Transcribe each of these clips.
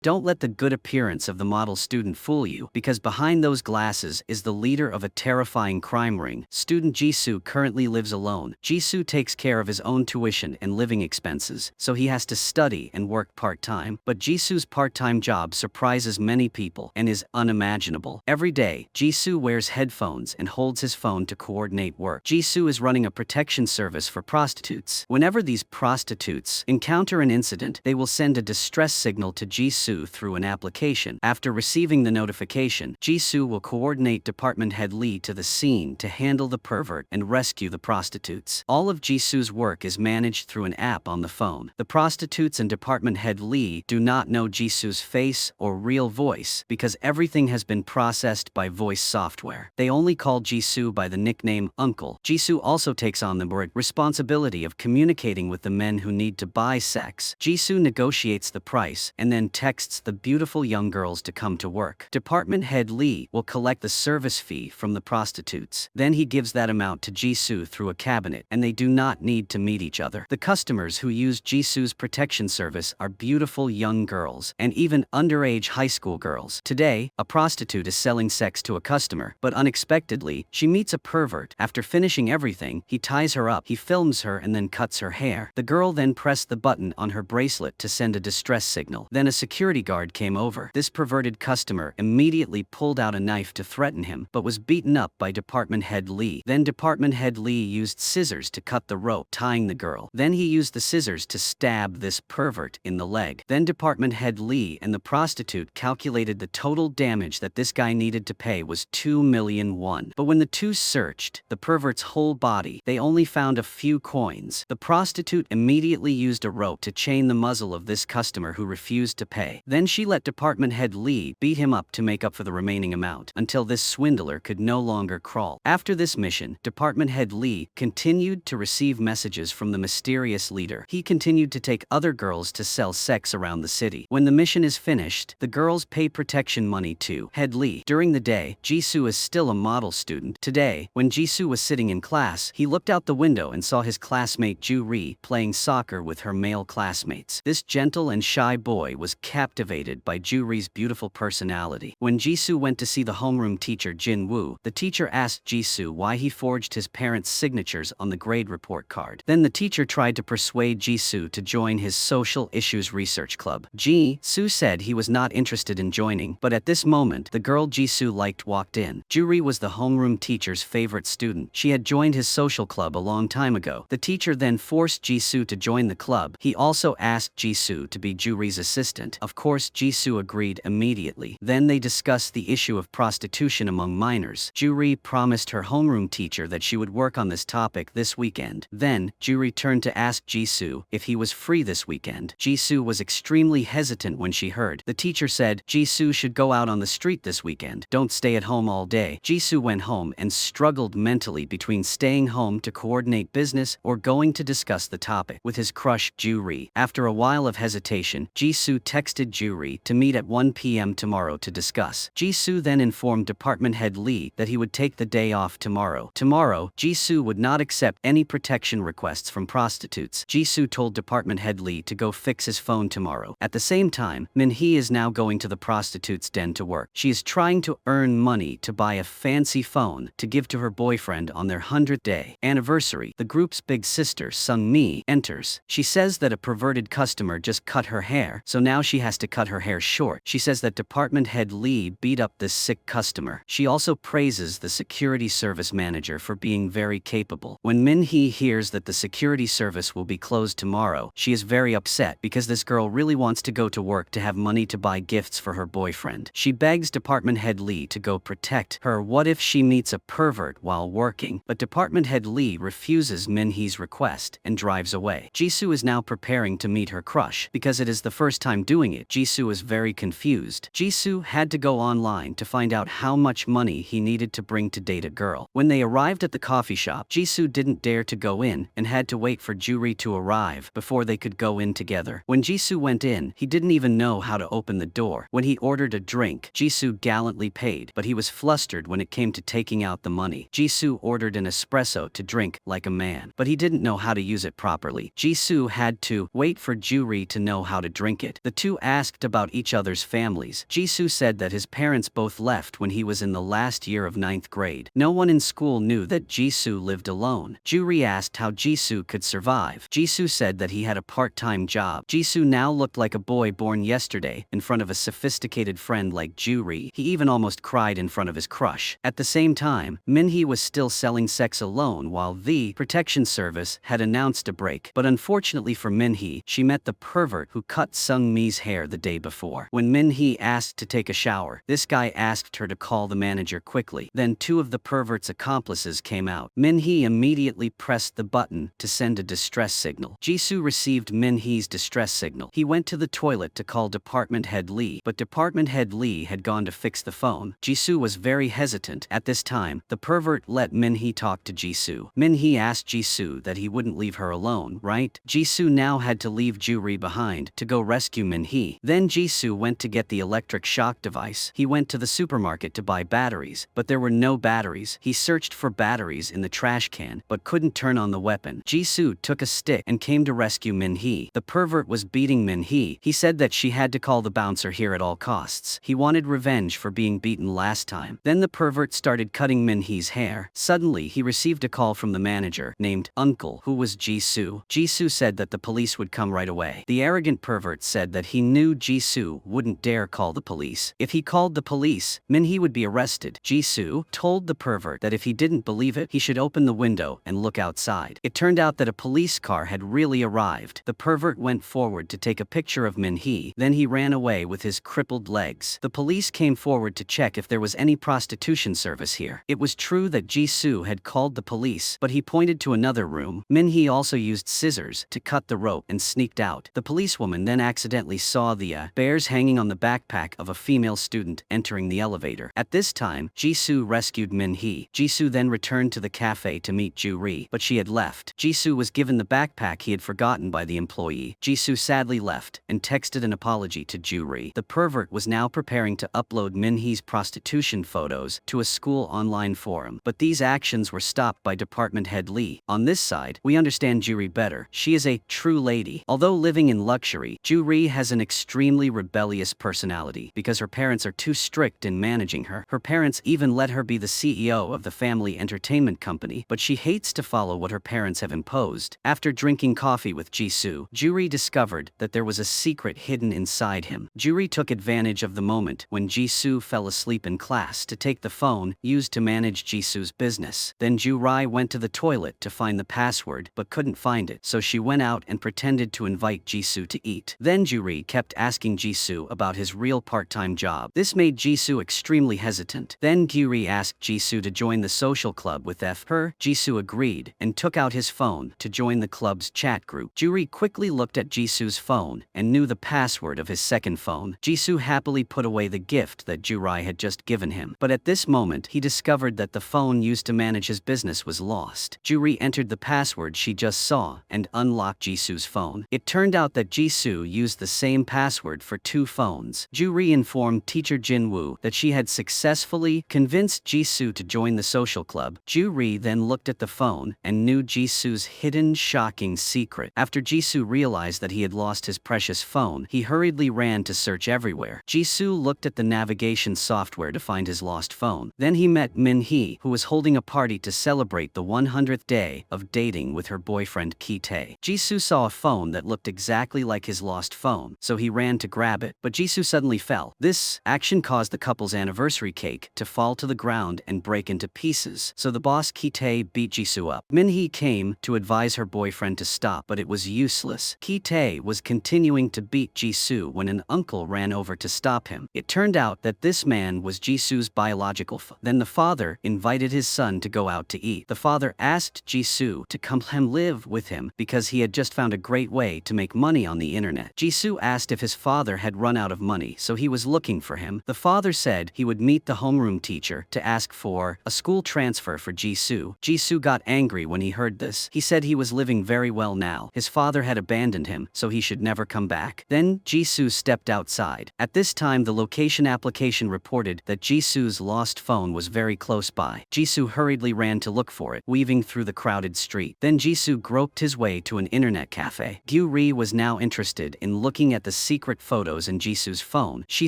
Don't let the good appearance of the model student fool you, because behind those glasses is the leader of a terrifying crime ring. Student Jisoo currently lives alone. Jisoo takes care of his own tuition and living expenses, so he has to study and work part-time. But Jisoo's part-time job surprises many people and is unimaginable. Every day, Jisoo wears headphones and holds his phone to coordinate work. Jisoo is running a protection service for prostitutes. Whenever these prostitutes encounter an incident, they will send a distress signal to Jisoo through an application. After receiving the notification, Jisoo will coordinate Department Head Lee to the scene to handle the pervert and rescue the prostitutes. All of Jisoo's work is managed through an app on the phone. The prostitutes and Department Head Lee do not know Jisoo's face or real voice because everything has been processed by voice software. They only call Jisoo by the nickname Uncle. Jisoo also takes on the responsibility of communicating with the men who need to buy sex. Jisoo negotiates the price and then texts the beautiful young girls to come to work. Department Head Lee will collect the service fee from the prostitutes. Then he gives that amount to Jisoo through a cabinet, and they do not need to meet each other. The customers who use Jisoo's protection service are beautiful young girls and even underage high school girls. Today, a prostitute is selling sex to a customer, but unexpectedly, she meets a pervert. After finishing everything, he ties her up, he films her and then cuts her hair. The girl then pressed the button on her bracelet to send a distress signal. Then a security guard came over. This perverted customer immediately pulled out a knife to threaten him, but was beaten up by Department Head Lee. Then Department Head Lee used scissors to cut the rope tying the girl. Then he used the scissors to stab this pervert in the leg. Then Department Head Lee and the prostitute calculated the total damage that this guy needed to pay was 2 million won. But when the two searched the pervert's whole body, they only found a few coins. The prostitute immediately used a rope to chain the muzzle of this customer who refused to pay. Then she let Department Head Lee beat him up to make up for the remaining amount, until this swindler could no longer crawl. After this mission, Department Head Lee continued to receive messages from the mysterious leader. He continued to take other girls to sell sex around the city. When the mission is finished, the girls pay protection money to Head Lee. During the day, Jisoo is still a model student. Today, when Jisoo was sitting in class, he looked out the window and saw his classmate Ju-ri playing soccer with her male classmates. This gentle and shy boy was captivated by Ju-ri's beautiful personality. When Jisoo went to see the homeroom teacher Jin-woo, the teacher asked Jisoo why he forged his parents' signatures on the grade report card. Then the teacher tried to persuade Jisoo to join his social issues research club. Jisoo said he was not interested in joining, but at this moment, the girl Jisoo liked walked in. Ju-ri was the homeroom teacher's favorite student. She had joined his social club a long time ago. The teacher then forced Jisoo to join the club. He also asked Jisoo to be Ju-ri's assistant. Of course, Jisoo agreed immediately. Then they discussed the issue of prostitution among minors. Ju-ri promised her homeroom teacher that she would work on this topic this weekend. Then, Ju-ri turned to ask Jisoo if he was free this weekend. Jisoo was extremely hesitant when she heard. The teacher said, Jisoo should go out on the street this weekend. Don't stay at home all day. Jisoo went home and struggled mentally between staying home to coordinate business or going to discuss the topic with his crush, Ju-ri. After a while of hesitation, Jisoo texted Ju-ri to meet at 1 p.m. tomorrow to discuss. Jisoo then informed Department Head Lee that he would take the day off tomorrow. Tomorrow, Jisoo would not accept any protection requests from prostitutes. Jisoo told Department Head Lee to go fix his phone tomorrow. At the same time, Min-hee is now going to the prostitute's den to work. She is trying to earn money to buy a fancy phone to give to her boyfriend on their 100th day anniversary. The group's big sister, Sung-mi, enters. She says that a perverted customer just cut her hair, so now she has to cut her hair short. She says that Department Head Lee beat up this sick customer. She also praises the security service manager for being very capable. When Min-hee hears that the security service will be closed tomorrow, she is very upset because this girl really wants to go to work to have money to buy gifts for her boyfriend. She begs Department Head Lee to go protect her. What if she meets a pervert while working? But Department Head Lee refuses Min-hee's request and drives away. Jisoo is now preparing to meet her crush. Because it is the first time doing it, Jisoo is very confused. Jisoo had to go online to find out how much money he needed to bring to date a girl. When they arrived at the coffee shop, Jisoo didn't dare to go in and had to wait for Ju-ri to arrive before they could go in together. When Jisoo went in, he didn't even know how to open the door. When he ordered a drink, Jisoo gallantly paid, but he was flustered when it came to taking out the money. Jisoo ordered an espresso to drink like a man, but he didn't know how to use it properly. Jisoo had to wait for Ju-ri to know how to drink it. The two asked about each other's families. Jisoo said that his parents both left when he was in the last year of 9th grade. No one in school knew that Jisoo lived alone. Juri asked how Jisoo could survive. Jisoo said that he had a part-time job. Jisoo now looked like a boy born yesterday in front of a sophisticated friend like Juri. He even almost cried in front of his crush. At the same time, Minhee was still selling sex alone while the protection service had announced a break. But unfortunately for Minhee, she met the pervert who cut Sung-mi's hair the day before. When Minhee asked to take a shower, this guy asked her to call the manager quickly. Then two of the pervert's accomplices came out. Minhee immediately pressed the button to send a distress signal. Jisoo received Minhee's distress signal. He went to the toilet to call Department Head Lee, but Department Head Lee had gone to fix the phone. Jisoo was very hesitant. At this time, the pervert let Minhee talk to Jisoo. Minhee asked Jisoo that he wouldn't leave her alone, right? Jisoo now had to leave Juri behind to go rescue Minhee. Then Jisoo went to get the electric shock device. He went to the supermarket to buy batteries, but there were no batteries. He searched for batteries in the trash can, but couldn't turn on the weapon. Jisoo took a stick and came to rescue Minhee. The pervert was beating Minhee. He said that she had to call the bouncer here at all costs. He wanted revenge for being beaten last time. Then the pervert started cutting Minhee's hair. Suddenly, he received a call from the manager, named Uncle, who was Jisoo. Jisoo said that the police would come right away. The arrogant pervert said that he knew Jisoo wouldn't dare call the police. If he called the police, Minhee would be arrested. Jisoo told the pervert that if he didn't believe it, he should open the window and look outside. It turned out that a police car had really arrived. The pervert went forward to take a picture of Minhee, then he ran away with his crippled legs. The police came forward to check if there was any prostitution service here. It was true that Jisoo had called the police, but he pointed to another room. Minhee also used scissors to cut the rope and sneaked out. The policewoman then accidentally saw the bears hanging on the backpack of a female student entering the elevator. At this time, Jisoo rescued Minhee. Jisoo then returned to the cafe to meet Juri, but she had left. Jisoo was given the backpack he had forgotten by the employee. Jisoo sadly left and texted an apology to Juri. The pervert was now preparing to upload Minhee's prostitution photos to a school online forum, but these actions were stopped by Department Head Lee. On this side, we understand Juri better. She is a true lady. Although living in luxury, Juri has an extremely rebellious personality because her parents are too strict in managing her. Her parents even let her be the CEO of the family entertainment company, but she hates to follow what her parents have imposed. After drinking coffee with Jisoo, Juri discovered that there was a secret hidden inside him. Juri took advantage of the moment when Jisoo fell asleep in class to take the phone used to manage Jisoo's business. Then Juri went to the toilet to find the password but couldn't find it, so she went out and pretended to invite Jisoo to eat. Then Juri kept asking Jisoo about his real part-time job. This made Jisoo extremely hesitant. Then Juri asked Jisoo to join the social club with her. Jisoo agreed and took out his phone to join the club's chat group. Juri quickly looked at Jisoo's phone and knew the password of his second phone. Jisoo happily put away the gift that Juri had just given him, but at this moment he discovered that the phone used to manage his business was lost. Juri entered the password she just saw and unlocked Jisoo's phone. It turned out that Jisoo used the same password for two phones. Juri informed teacher Jinwoo that she had successfully convinced Jisoo to join the social club. Juri then looked at the phone and knew Jisoo's hidden shocking secret. After Jisoo realized that he had lost his precious phone, he hurriedly ran to search everywhere. Jisoo looked at the navigation software to find his lost phone. Then he met Minhee, who was holding a party to celebrate the 100th day of dating with her boyfriend Ki-tae. Jisoo saw a phone that looked exactly like his lost phone, so he ran to grab it, but Jisoo suddenly fell. This action caused the couple's anniversary cake to fall to the ground and break into pieces, so the boss Ki-tae beat Jisoo up. Minhee came to advise her boyfriend to stop, but it was useless. Ki-tae was continuing to beat Jisoo when an uncle ran over to stop him. It turned out that this man was Jisoo's biological father. Then the father invited his son to go out to eat. The father asked Jisoo to come live with him because he had just found a great way to make money on the internet. Jisoo asked if his father had run out of money, so he was looking for him. The father said he would meet the homeroom teacher to ask for a school transfer for Jisoo. Jisoo got angry when he heard this. He said he was living very well now. His father had abandoned him, so he should never come back. Then Jisoo stepped outside. At this time, the location application reported that Jisoo's lost phone was very close by. Jisoo hurriedly ran to look for it, weaving through the crowded street. Then Jisoo groped his way to an internet cafe. Gyu-ri was now interested in looking at the secret photos in Jisoo's phone. She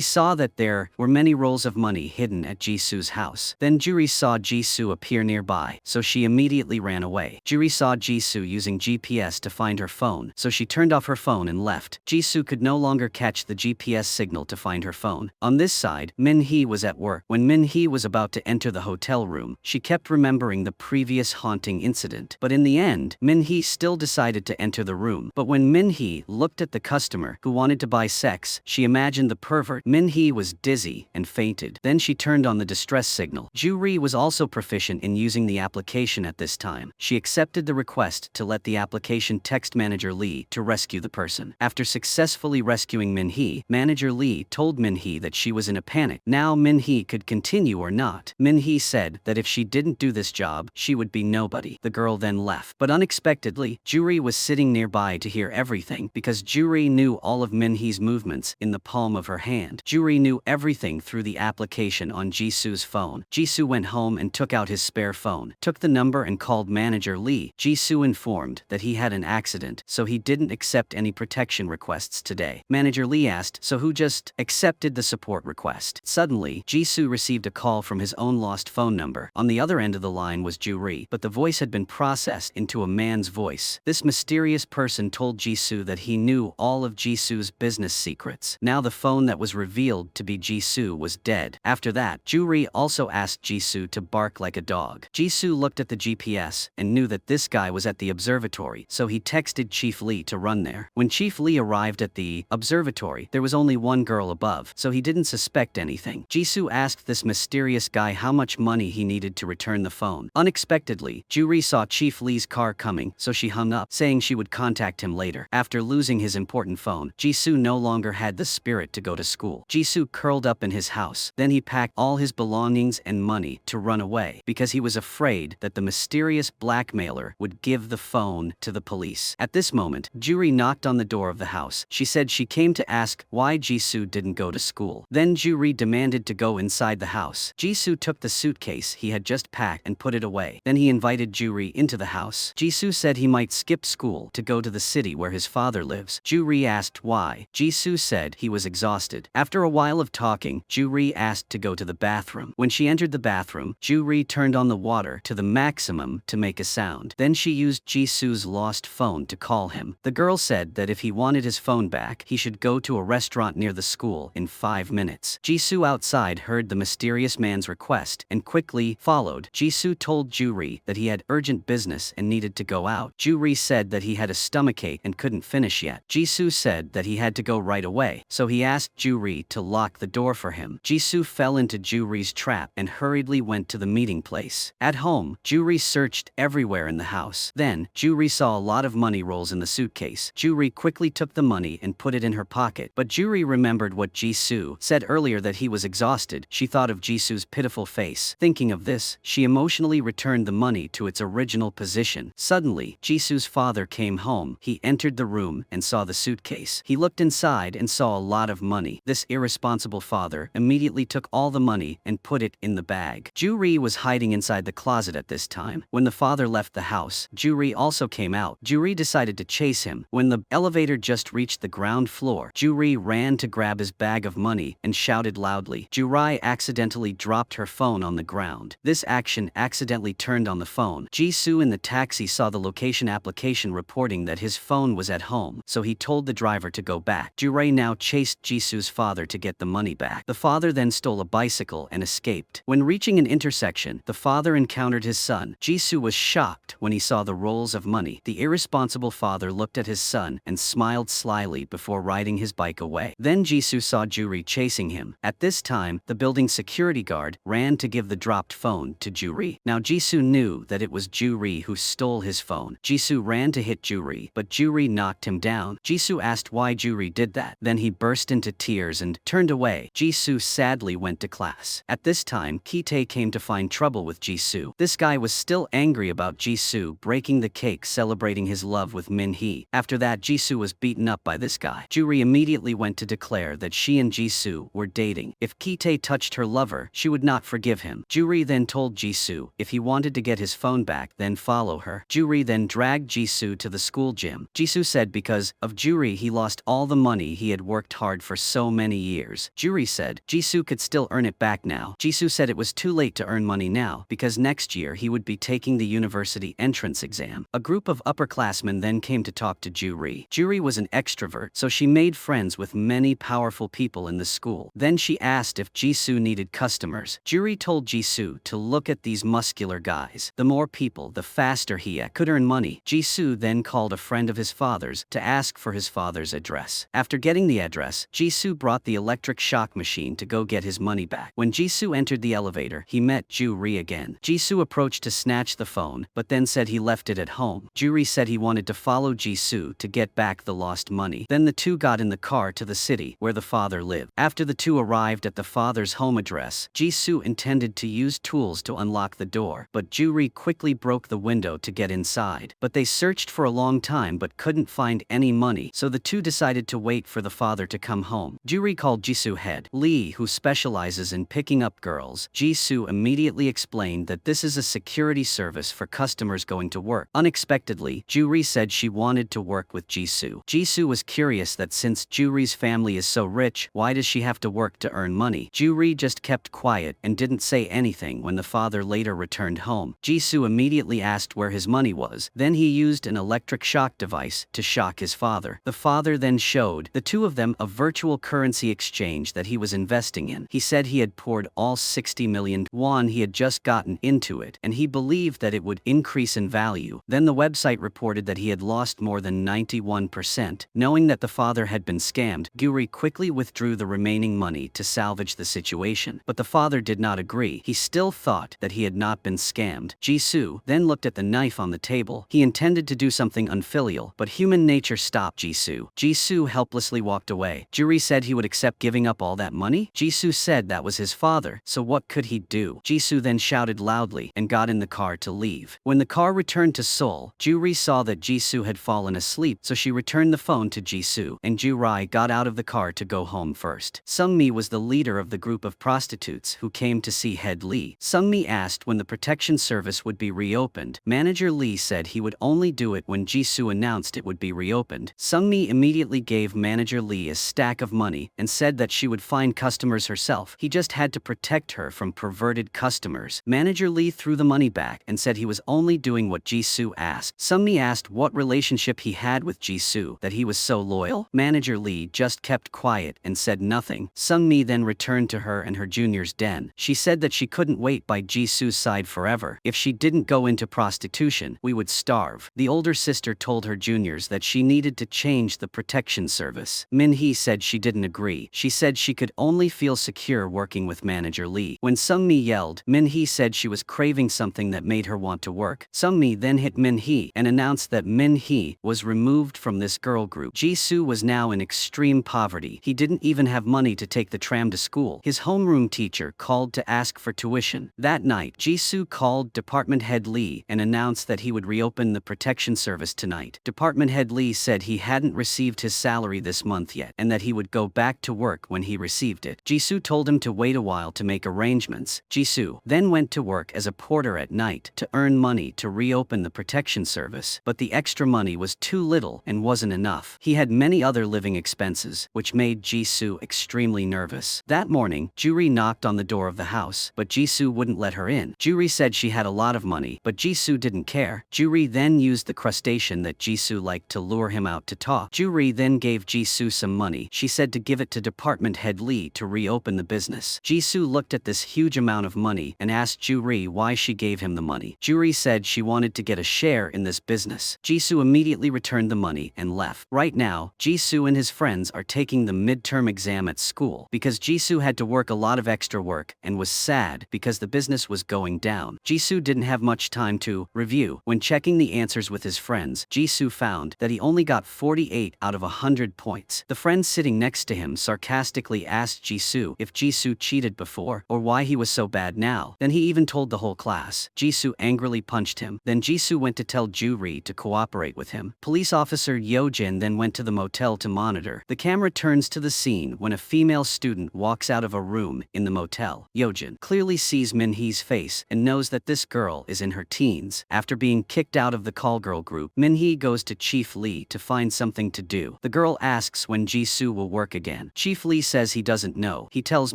saw that there were many rolls of money hidden at Jisoo's house. Then Juri saw Jisoo appear nearby, so she immediately ran away. Juri saw Jisoo using GPS to find her phone, so she turned off her phone and left. Jisoo could no longer catch the GPS signal to find her phone. On this side, Min-hee was at work. When Min-hee was about to enter the hotel room, she kept remembering the previous haunting incident. But in the end, Min-hee still decided to enter the room. But when Min-hee looked at the customer who wanted to buy sex, she imagined the pervert. Min-hee was dizzy and fainted. Then she turned on the distress signal. Juri was also proficient in using the application at this time. She accepted the request to let the application text Manager Lee to rescue the person. After successfully rescuing Min-hee, Manager Lee told Min-hee that she was in a panic. Now Min-hee could continue or not. Min-hee said that if she didn't do this job, she would be nobody. The girl then left. But unexpectedly, Juri was sitting nearby to hear everything because Juri knew all of Min-hee's movements in the palm of her hand. Juri knew everything through the application on Jisoo's phone. Jisoo went home and took out his spare phone, took the number and called Manager Lee. Jisoo informed that he had an accident, so he didn't accept any protection requests today. Manager Lee asked, so who just accepted the support request? Suddenly, Jisoo received a call from his own lost phone number. On the other end of the line was Juri, but the voice had been processed into a man's voice. This mysterious person told Jisoo that he knew all of Jisoo's business secrets. Now the phone that was revealed to be Jisoo was dead. After that, Juri also asked Jisoo to bark like a dog. Jisoo looked at the GPS and knew that this guy was at the observatory, so he texted Chief Lee to run there. When Chief Lee arrived at the observatory, there was only one girl above, so he didn't suspect anything. Jisoo asked this mysterious guy how much money he needed to return the phone. Unexpectedly, Juri saw Chief Lee's car coming, so she hung up, saying she would contact him later. After losing his important phone, Jisoo no longer had the spirit to go to school. Jisoo curled up in his house. Then he packed all his belongings and money to run away because he was afraid that the mysterious blackmailer would give the phone to the police. At this moment, Juri knocked on the door of the house. She said she came to ask why Jisoo didn't go to school. Then Juri demanded to go inside the house. Jisoo took the suitcase he had just packed and put it away. Then he invited Juri into the house. Jisoo said he might skip school to go to the city where his father lives. Juri asked why. Jisoo said he was exhausted. After a while of talking, Juri asked to go to the bathroom. When she entered the bathroom, Juri turned on the water to the maximum to make a sound. Then she used Jisoo's lost phone to call him. The girl said that if he wanted his phone back, he should go to a restaurant near the school in 5 minutes. Jisoo outside heard the mysterious man's request and quickly followed. Jisoo told Juri that he had urgent business and needed to go out. Juri said that he had a stomachache and couldn't finish yet. Jisoo said that he had to go right away, so he asked Juri to lock the door for him. Jisoo fell into Juri's trap and hurriedly went to the meeting place. At home, Juri searched everywhere in the house. Then, Juri saw a lot of money rolls in the suitcase. Juri quickly took the money and put it in her pocket, but Juri remembered what Jisoo said earlier that he was exhausted. She thought of Jisoo's pitiful face. Thinking of this, she emotionally returned the money to its original position. Suddenly, Jisoo's father came home. He entered the room and saw the suitcase. He looked inside and saw a lot of money. This irresponsible father immediately took all the money and put it in the bag. Juri was hiding inside the closet at this time. When the father left the house, Juri also came out. Juri decided to chase him. When the elevator just reached the ground floor, Juri ran to grab his bag of money and shouted loudly. Juri accidentally dropped her phone on the ground. This action accidentally turned on the phone. Jisoo in the taxi saw the location application reporting that his phone was at home, so he told the driver to go back. Juri now chased Jisoo's father to get the money back. The father then stole a bicycle and escaped. When reaching an intersection, the father encountered his son. Jisoo was shocked when he saw the rolls of money. The irresponsible father looked at his son and smiled slyly before riding his bike away. Then Jisoo saw Juri chasing him. At this time, the building's security guard ran to give the dropped phone to Juri. Now Jisoo knew that it was Juri who stole his phone. Jisoo ran to hit Juri, but Juri knocked him down. Jisoo asked why Juri did that. Then he burst into tears and turned away. Jisoo sadly went to class. At this time, Kitae came to find trouble with Jisoo. This guy was still angry about Jisoo breaking the cake celebrating his love with Min-hee. After that, Jisoo was beaten up by this guy. Juri immediately went to declare that she and Jisoo were dating. If Kitae touched her lover, she would not forgive him. Juri then told Jisoo if he wanted to get his phone back, then follow her. Juri then dragged Jisoo to the school gym. Jisoo said because of Juri he lost all all the money he had worked hard for so many years. Juri said Jisoo could still earn it back now. Jisoo said it was too late to earn money now because next year he would be taking the university entrance exam. A group of upperclassmen then came to talk to Juri. Juri was an extrovert, so she made friends with many powerful people in the school. Then she asked if Jisoo needed customers. Juri told Jisoo to look at these muscular guys. The more people, the faster he could earn money. Jisoo then called a friend of his father's to ask for his father's address. After getting the address, Jisoo brought the electric shock machine to go get his money back. When Jisoo entered the elevator, he met Juri again. Jisoo approached to snatch the phone, but then said he left it at home. Juri said he wanted to follow Jisoo to get back the lost money. Then the two got in the car to the city where the father lived. After the two arrived at the father's home address, Jisoo intended to use tools to unlock the door, but Juri quickly broke the window to get inside. But they searched for a long time but couldn't find any money, so the two decided to wait for the father to come home. Juri called Jisoo head Lee, who specializes in picking up girls. Jisoo immediately explained that this is a security service for customers going to work. Unexpectedly, Juri said she wanted to work with Jisoo. Jisoo was curious that since Juri's family is so rich, why does she have to work to earn money? Juri just kept quiet and didn't say anything when the father later returned home. Jisoo immediately asked where his money was. Then he used an electric shock device to shock his father. The father then showed the two of them a virtual currency exchange that he was investing in. He said he had poured all 60 million won he had just gotten into it, and he believed that it would increase in value. Then the website reported that he had lost more than 91%. Knowing that the father had been scammed, Juri quickly withdrew the remaining money to salvage the situation. But the father did not agree. He still thought that he had not been scammed. Jisoo then looked at the knife on the table. He intended to do something unfilial, but human nature stopped Jisoo. Jisoo helplessly walked away. Juri said he would accept giving up all that money. Jisoo said that was his father, so what could he do? Jisoo then shouted loudly and got in the car to leave. When the car returned to Seoul, Juri saw that Jisoo had fallen asleep, so she returned the phone to Jisoo, and Juri got out of the car to go home first. Sungmi was the leader of the group of prostitutes who came to see head Lee. Sungmi asked when the protection service would be reopened. Manager Lee said he would only do it when Jisoo announced it would be reopened. Sungmi immediately gave Manager Lee a stack of money and said that she would find customers herself. He just had to protect her from perverted customers. Manager Lee threw the money back and said he was only doing what Jisoo asked. Sungmi asked what relationship he had with Jisoo, that he was so loyal. Manager Lee just kept quiet and said nothing. Sungmi then returned to her and her junior's den. She said that she couldn't wait by Jisoo's side forever. If she didn't go into prostitution, we would starve. The older sister told her juniors that she needed to change the protection service. Min-hee said she didn't agree. She said she could only feel secure working with Manager Lee. When Sungmi yelled, Min-hee said she was craving something that made her want to work. Sungmi then hit Min-hee and announced that Min-hee was removed from this girl group. Jisoo was now in extreme poverty. He didn't even have money to take the tram to school. His homeroom teacher called to ask for tuition. That night, Jisoo called Department Head Lee and announced that he would reopen the protection service tonight. Department Head Lee said he hadn't received his salary this month yet and that he would go back to work when he received it. Jisoo told him to wait a while to make arrangements. Jisoo then went to work as a porter at night to earn money to reopen the protection service, but the extra money was too little and wasn't enough. He had many other living expenses, which made Jisoo extremely nervous. That morning, Juri knocked on the door of the house, but Jisoo wouldn't let her in. Juri said she had a lot of money, but Jisoo didn't care. Juri then used the crustacean that Jisoo liked to lure him out to talk. Juri then gave Jisoo some money. She said to give it to Department Head Lee to reopen the business. Jisoo looked at this huge amount of money and asked Juri why she gave him the money. Juri said she wanted to get a share in this business. Jisoo immediately returned the money and left. Right now, Jisoo and his friends are taking the midterm exam at school because Jisoo had to work a lot of extra work and was sad because the business was going down. Jisoo didn't have much time to review. When checking the answers with his friends, Jisoo found that he only got 48 out of 100 points. The friend sitting next to him sarcastically asked Jisoo if Jisoo cheated before or why he was so bad now. Then he even told the whole class. Jisoo angrily punched him. Then Jisoo went to tell Juri to cooperate with him. Police officer Yojin then went to the motel to monitor. The camera turns to the scene when a female student walks out of a room in the motel. Yojin clearly sees Min-hee's face and knows that this girl is in her teens. After being kicked out of the call girl group, Min-hee goes to Chief Lee to find something to do. The girl asks when Jisoo will work again. Chief Lee says he doesn't know. He tells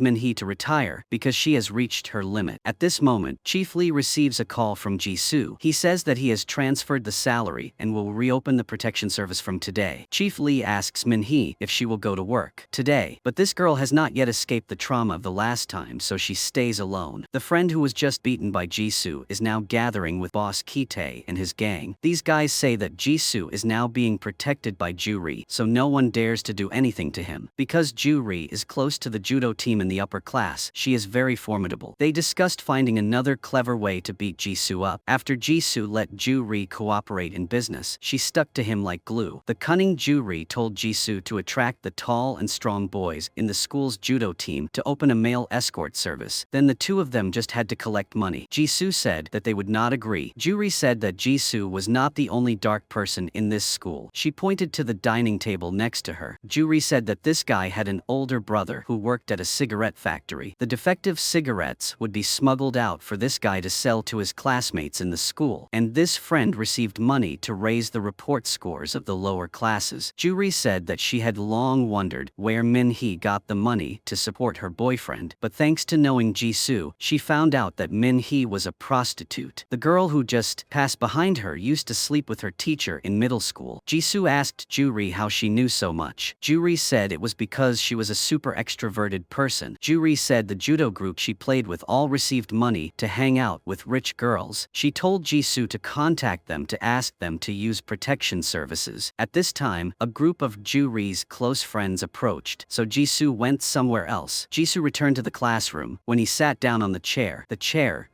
Min-hee to retire because she has reached her limit. At this moment, Chief Lee receives a call from Jisoo. He says that he has transferred the salary and will reopen the protection service from today. Chief Lee asks Min-hee if she will go to work today, but this girl has not yet escaped the trauma of the last time, so she stays alone. The friend who was just beaten by Jisoo is now gathering with boss Ki-tae and his gang. These guys say that Jisoo is now being protected by Juri, so no one dares to do anything to him. Because Juri is close to the judo team in the upper class, she is very formidable. They discussed finding another clever way to beat Jisoo up. After Jisoo let Juri cooperate in business, she stuck to him like glue. The cunning Juri told Jisoo to attract the tall and strong boys in the school's judo team to open a male escort service. Then the two of them just had to collect money. Jisoo said that they would not agree. Juri said that Jisoo was not the only dark person in this school. She pointed to the dining table next to her. Juri said that this guy had an older brother who worked at a cigarette factory. The defective cigarettes would be smuggled out for this guy to sell to his classmates in the school, and this friend received money to raise the report scores of the lower classes. Juri said that she had long wondered where Min-hee got the money to support her boyfriend, but thanks to knowing Jisoo, she found out that Min-hee was a prostitute. The girl who just passed behind her used to sleep with her teacher in middle school. Jisoo asked Juri how she knew so much. Juri said it was because she was a super extroverted person. Juri said the judo group she played with all received money to hang out with rich girls. She told Jisoo to contact them to ask them to use protection services. At this time, a group of Juri's close friends approached, so Jisoo went somewhere else. Jisoo returned to the classroom. When he sat down on the chair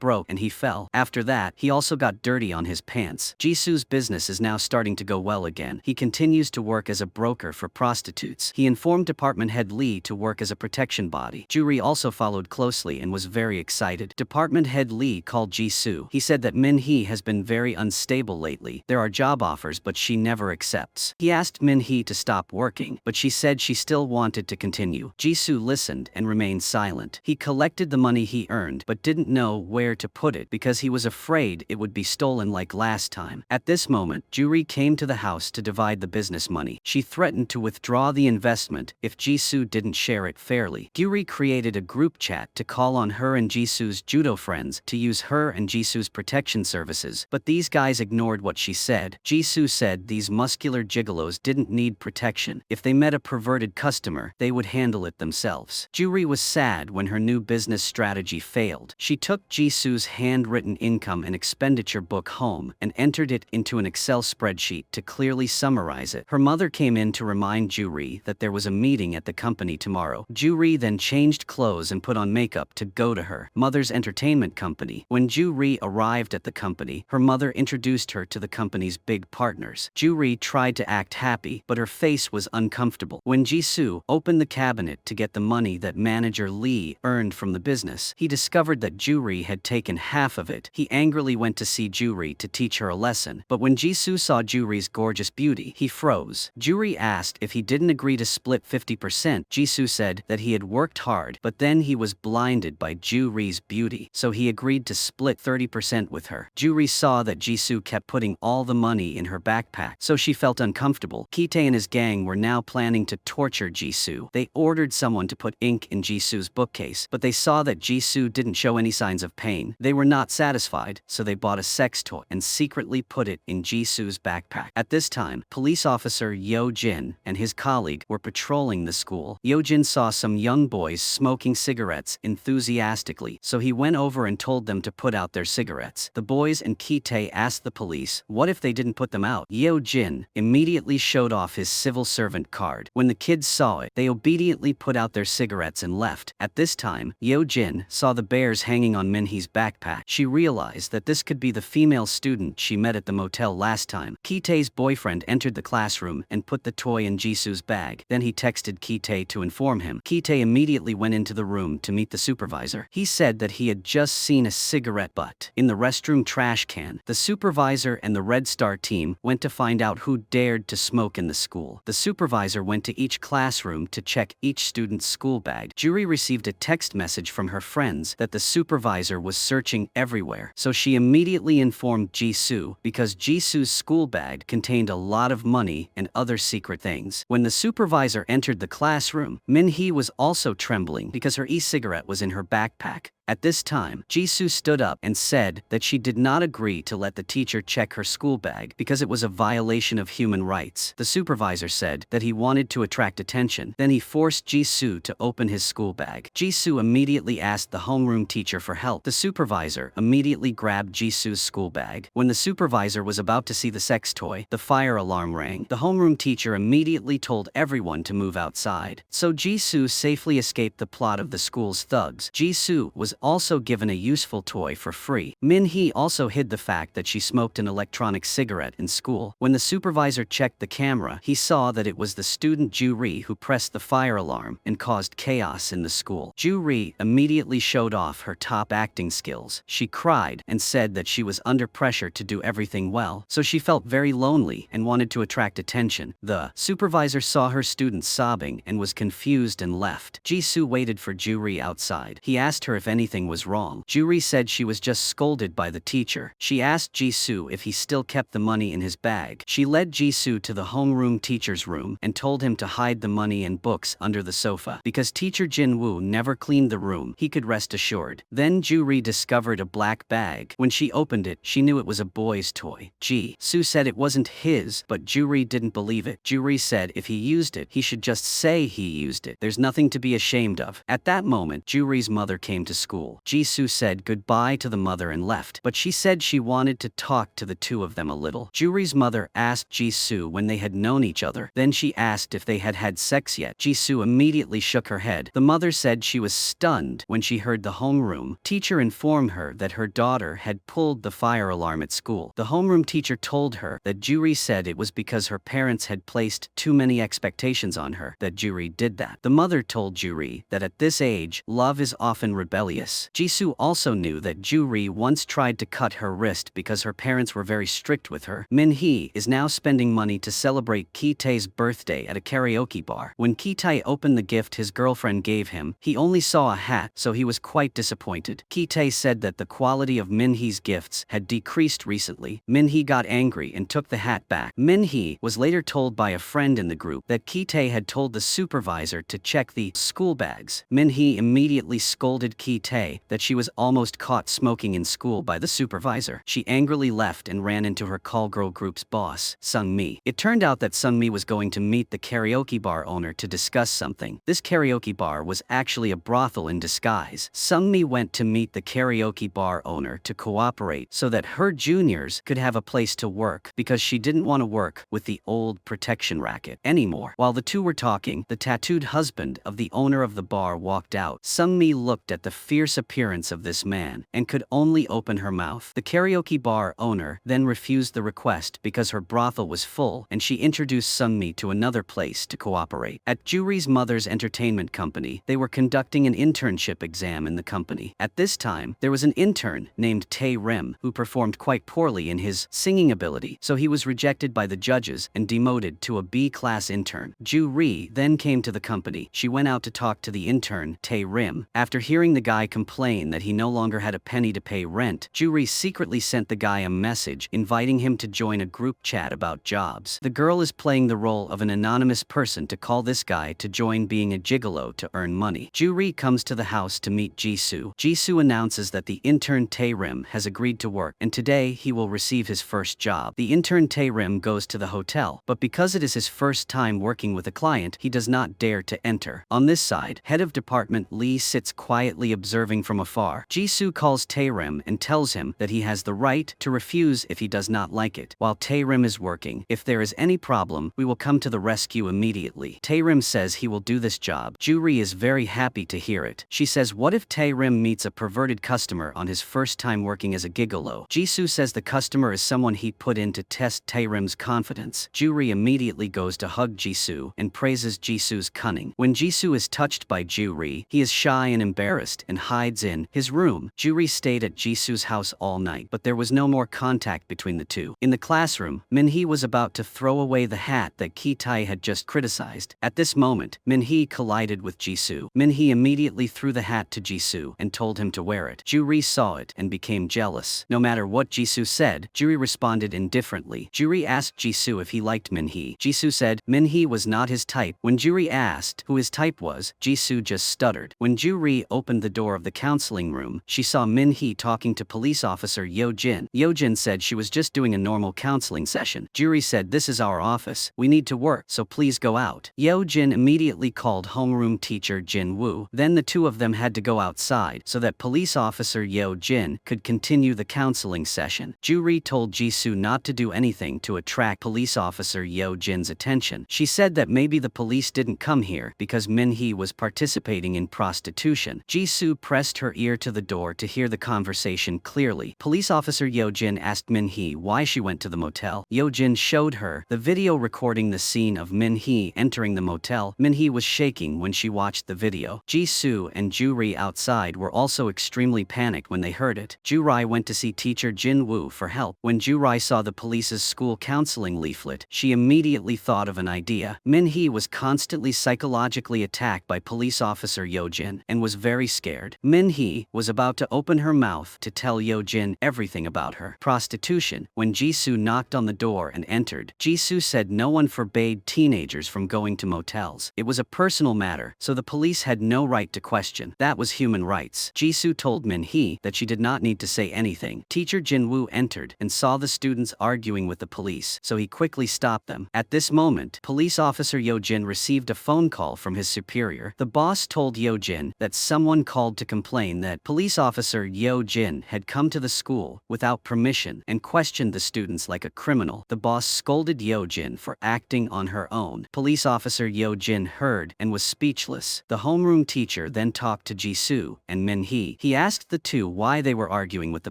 broke and he fell. After that, he also got dirty on his pants. Jisoo's business is now starting to go well again. He continues to work as a broker for prostitutes. He informed Department Head Lee to work as a protection body. Juri also followed closely and was very excited. Department Head Lee called Jisoo. He said that Min-hee has been very unstable lately. There are job offers, but she never accepts. He asked Min-hee to stop working, but she said she still wanted to continue. Jisoo listened and remained silent. He collected the money he earned, but didn't know where to put it because he was afraid it would be stolen like last time. At this moment, Juri came to the house to divide the business money. She threatened to withdraw the investment if Jisoo didn't share it fairly. Juri created a group chat to call on her and Jisoo's judo friends to use her and Jisoo's protection services, but these guys ignored what she said. Jisoo said these muscular gigolos didn't need protection. If they met a perverted customer, they would handle it themselves. Juri was sad when her new business strategy failed. She took Jisoo's handwritten income and expenditure book home and entered it into an Excel spreadsheet to clearly summarize it. Her mother came in to remind Juri that there was a meeting at the company tomorrow. Juri then changed clothes and put on makeup to go to her mother's entertainment company. When Juri arrived at the company, her mother introduced her to the company's big partners. Juri tried to act happy, but her face was uncomfortable. When Jisoo opened the cabinet to get the money that manager Lee earned from the business, he discovered that Juri had taken half of it. He angrily went to see Juri to teach her a lesson, but when Jisoo saw Juri's gorgeous beauty, he froze. Juri asked if he didn't agree to split 50%. Jisoo said that he had worked hard, but then he was blinded by Juri's beauty, so he agreed to split 30% with her. Juri saw that Jisoo kept putting all the money in her backpack, so she felt uncomfortable. Ki-tae and his gang were now planning to torture Jisoo. They ordered someone to put ink in Jisoo's bookcase, but they saw that Jisoo didn't show any signs of pain. They were not satisfied, so they bought a sex toy and secretly put it in Jisoo's backpack. At this time, police officer Yo-jin and his colleague were patrolling the school. Yo-jin saw some young boys smoking cigarettes enthusiastically, so he went over and told them to put out their cigarettes. The boys and Ki-tae asked the police what if they didn't put them out. Yo-jin immediately showed off his civil servant card. When the kids saw it, they obediently put out their cigarettes and left. At this time, Yo-jin saw the bears hanging on Min-hee's backpack. She realized that this could be the female student she met at the motel last time. Ki-tae's boyfriend entered the classroom and put the toy in Jisoo's bag. Then he texted Ki-tae to inform him. Ki-tae immediately went into the room to meet the supervisor. He said that he had just seen a cigarette butt in the restroom trash can. The supervisor and the Red Star team went to find out who dared to smoke in the school. The supervisor went to each classroom to check each student's school bag. Juri received a text message from her friends that the supervisor was searching everywhere, so she immediately informed Jisoo because Jisoo's school bag contained a lot of money and other secret things. When the supervisor entered the classroom, Min-hee was also trembling because her e-cigarette was in her backpack. At this time, Jisoo stood up and said that she did not agree to let the teacher check her school bag because it was a violation of human rights. The supervisor said that he wanted to attract attention. Then he forced Jisoo to open his school bag. Jisoo immediately asked the homeroom teacher for help. The supervisor immediately grabbed Jisoo's school bag. When the supervisor was about to see the sex toy, the fire alarm rang. The homeroom teacher immediately told everyone to move outside. So Jisoo safely escaped the plot of the school's thugs. Jisoo was also given a useful toy for free. Min-hee also hid the fact that she smoked an electronic cigarette in school. When the supervisor checked the camera, he saw that it was the student Ju-ri who pressed the fire alarm and caused chaos in the school. Ju-ri immediately showed off her top acting skills. She cried and said that she was under pressure to do everything well, so she felt very lonely and wanted to attract attention. The supervisor saw her students sobbing and was confused and left. Jisoo waited for Ju-ri outside. He asked her if anything was wrong. Ju-ri said she was just scolded by the teacher. She asked Jisoo if he still kept the money in his bag. She led Jisoo to the homeroom teacher's room and told him to hide the money and books under the sofa. Because teacher Jin-woo never cleaned the room, he could rest assured. Then Ju-ri discovered a black bag. When she opened it, she knew it was a boy's toy. Jisoo said it wasn't his, but Ju-ri didn't believe it. Ju-ri said if he used it, he should just say he used it. There's nothing to be ashamed of. At that moment, Ju-ri's mother came to school. Jisoo said goodbye to the mother and left, but she said she wanted to talk to the two of them a little. Ju-ri's mother asked Jisoo when they had known each other. Then she asked if they had had sex yet. Jisoo immediately shook her head. The mother said she was stunned when she heard the homeroom teacher inform her that her daughter had pulled the fire alarm at school. The homeroom teacher told her that Ju-ri said it was because her parents had placed too many expectations on her that Ju-ri did that. The mother told Ju-ri that at this age, love is often rebellious. Jisoo also knew that Ju-ri once tried to cut her wrist because her parents were very strict with her. Min-hee is now spending money to celebrate Ki-tae's birthday at a karaoke bar. When Ki-tae opened the gift his girlfriend gave him, he only saw a hat, so he was quite disappointed. Ki-tae said that the quality of Min-hee's gifts had decreased recently. Min-hee got angry and took the hat back. Min-hee was later told by a friend in the group that Ki-tae had told the supervisor to check the school bags. Min-hee immediately scolded Ki-tae that she was almost caught smoking in school by the supervisor. She angrily left and ran into her call girl group's boss, Sung-mi. It turned out that Sung-mi was going to meet the karaoke bar owner to discuss something. This karaoke bar was actually a brothel in disguise. Sung-mi went to meet the karaoke bar owner to cooperate so that her juniors could have a place to work because she didn't want to work with the old protection racket anymore. While the two were talking, the tattooed husband of the owner of the bar walked out. Sung-mi looked at the fierce appearance of this man and could only open her mouth. The karaoke bar owner then refused the request because her brothel was full, and she introduced Sung-mi to another place to cooperate. At Ju-ri's mother's entertainment company, they were conducting an internship exam in the company. At this time, there was an intern named Tae-rim who performed quite poorly in his singing ability, so he was rejected by the judges and demoted to a B-class intern. Ju-ri then came to the company. She went out to talk to the intern, Tae-rim. After hearing the guy complain that he no longer had a penny to pay rent, Ju-ri secretly sent the guy a message inviting him to join a group chat about jobs. The girl is playing the role of an anonymous person to call this guy to join being a gigolo to earn money. Ju-ri comes to the house to meet Jisoo. Jisoo announces that the intern Tae-rim has agreed to work, and today he will receive his first job. The intern Tae-rim goes to the hotel, but because it is his first time working with a client, he does not dare to enter. On this side, head of department Lee sits quietly observing from afar. Jisoo calls Tae-rim and tells him that he has the right to refuse if he does not like it. While Tae-rim is working, if there is any problem, we will come to the rescue immediately. Tae-rim says he will do this job. Ju-ri is very happy to hear it. She says what if Tae-rim meets a perverted customer on his first time working as a gigolo? Jisoo says the customer is someone he put in to test Tae-rim's confidence. Ju-ri immediately goes to hug Jisoo and praises Jisoo's cunning. When Jisoo is touched by Ju-ri, he is shy and embarrassed and hides in his room. Juri stayed at Jisoo's house all night, but there was no more contact between the two. In the classroom, Minhee was about to throw away the hat that Ki-tae had just criticized. At this moment, Minhee collided with Jisoo. Minhee immediately threw the hat to Jisoo and told him to wear it. Juri saw it and became jealous. No matter what Jisoo said, Juri responded indifferently. Juri asked Jisoo if he liked Minhee. Jisoo said Minhee was not his type. When Juri asked who his type was, Jisoo just stuttered. When Juri opened the door of the counseling room, she saw Minhee talking to police officer Yo-jin. Yo-jin said she was just doing a normal counseling session. Juri said, "This is our office. We need to work, so please go out." Yo-jin immediately called homeroom teacher Jin Woo. Then the two of them had to go outside so that police officer Yo-jin could continue the counseling session. Juri told Jisoo not to do anything to attract police officer Yo-jin's attention. She said that maybe the police didn't come here because Minhee was participating in prostitution. Jisoo pressed her ear to the door to hear the conversation clearly. Police officer Yo-jin asked Minhee why she went to the motel. Yo-jin showed her the video recording the scene of Minhee entering the motel. Minhee was shaking when she watched the video. Jisoo and Juri outside were also extremely panicked when they heard it. Juri went to see teacher Jin Woo for help. When Juri saw the police's school counseling leaflet, she immediately thought of an idea. Minhee was constantly psychologically attacked by police officer Yo-jin and was very scared. Minhee was about to open her mouth to tell Yo-jin everything about her prostitution when Jisoo knocked on the door and entered. Jisoo said no one forbade teenagers from going to motels. It was a personal matter, so the police had no right to question. That was human rights. Jisoo told Minhee that she did not need to say anything. Teacher Jin Woo entered and saw the students arguing with the police, so he quickly stopped them. At this moment, police officer Yo-jin received a phone call from his superior. The boss told Yo-jin that someone called to complain that police officer Yo-jin had come to the school without permission and questioned the students like a criminal. The boss scolded Yo-jin for acting on her own. Police officer Yo-jin heard and was speechless. The homeroom teacher then talked to Jisoo and Minhee. He asked the two why they were arguing with the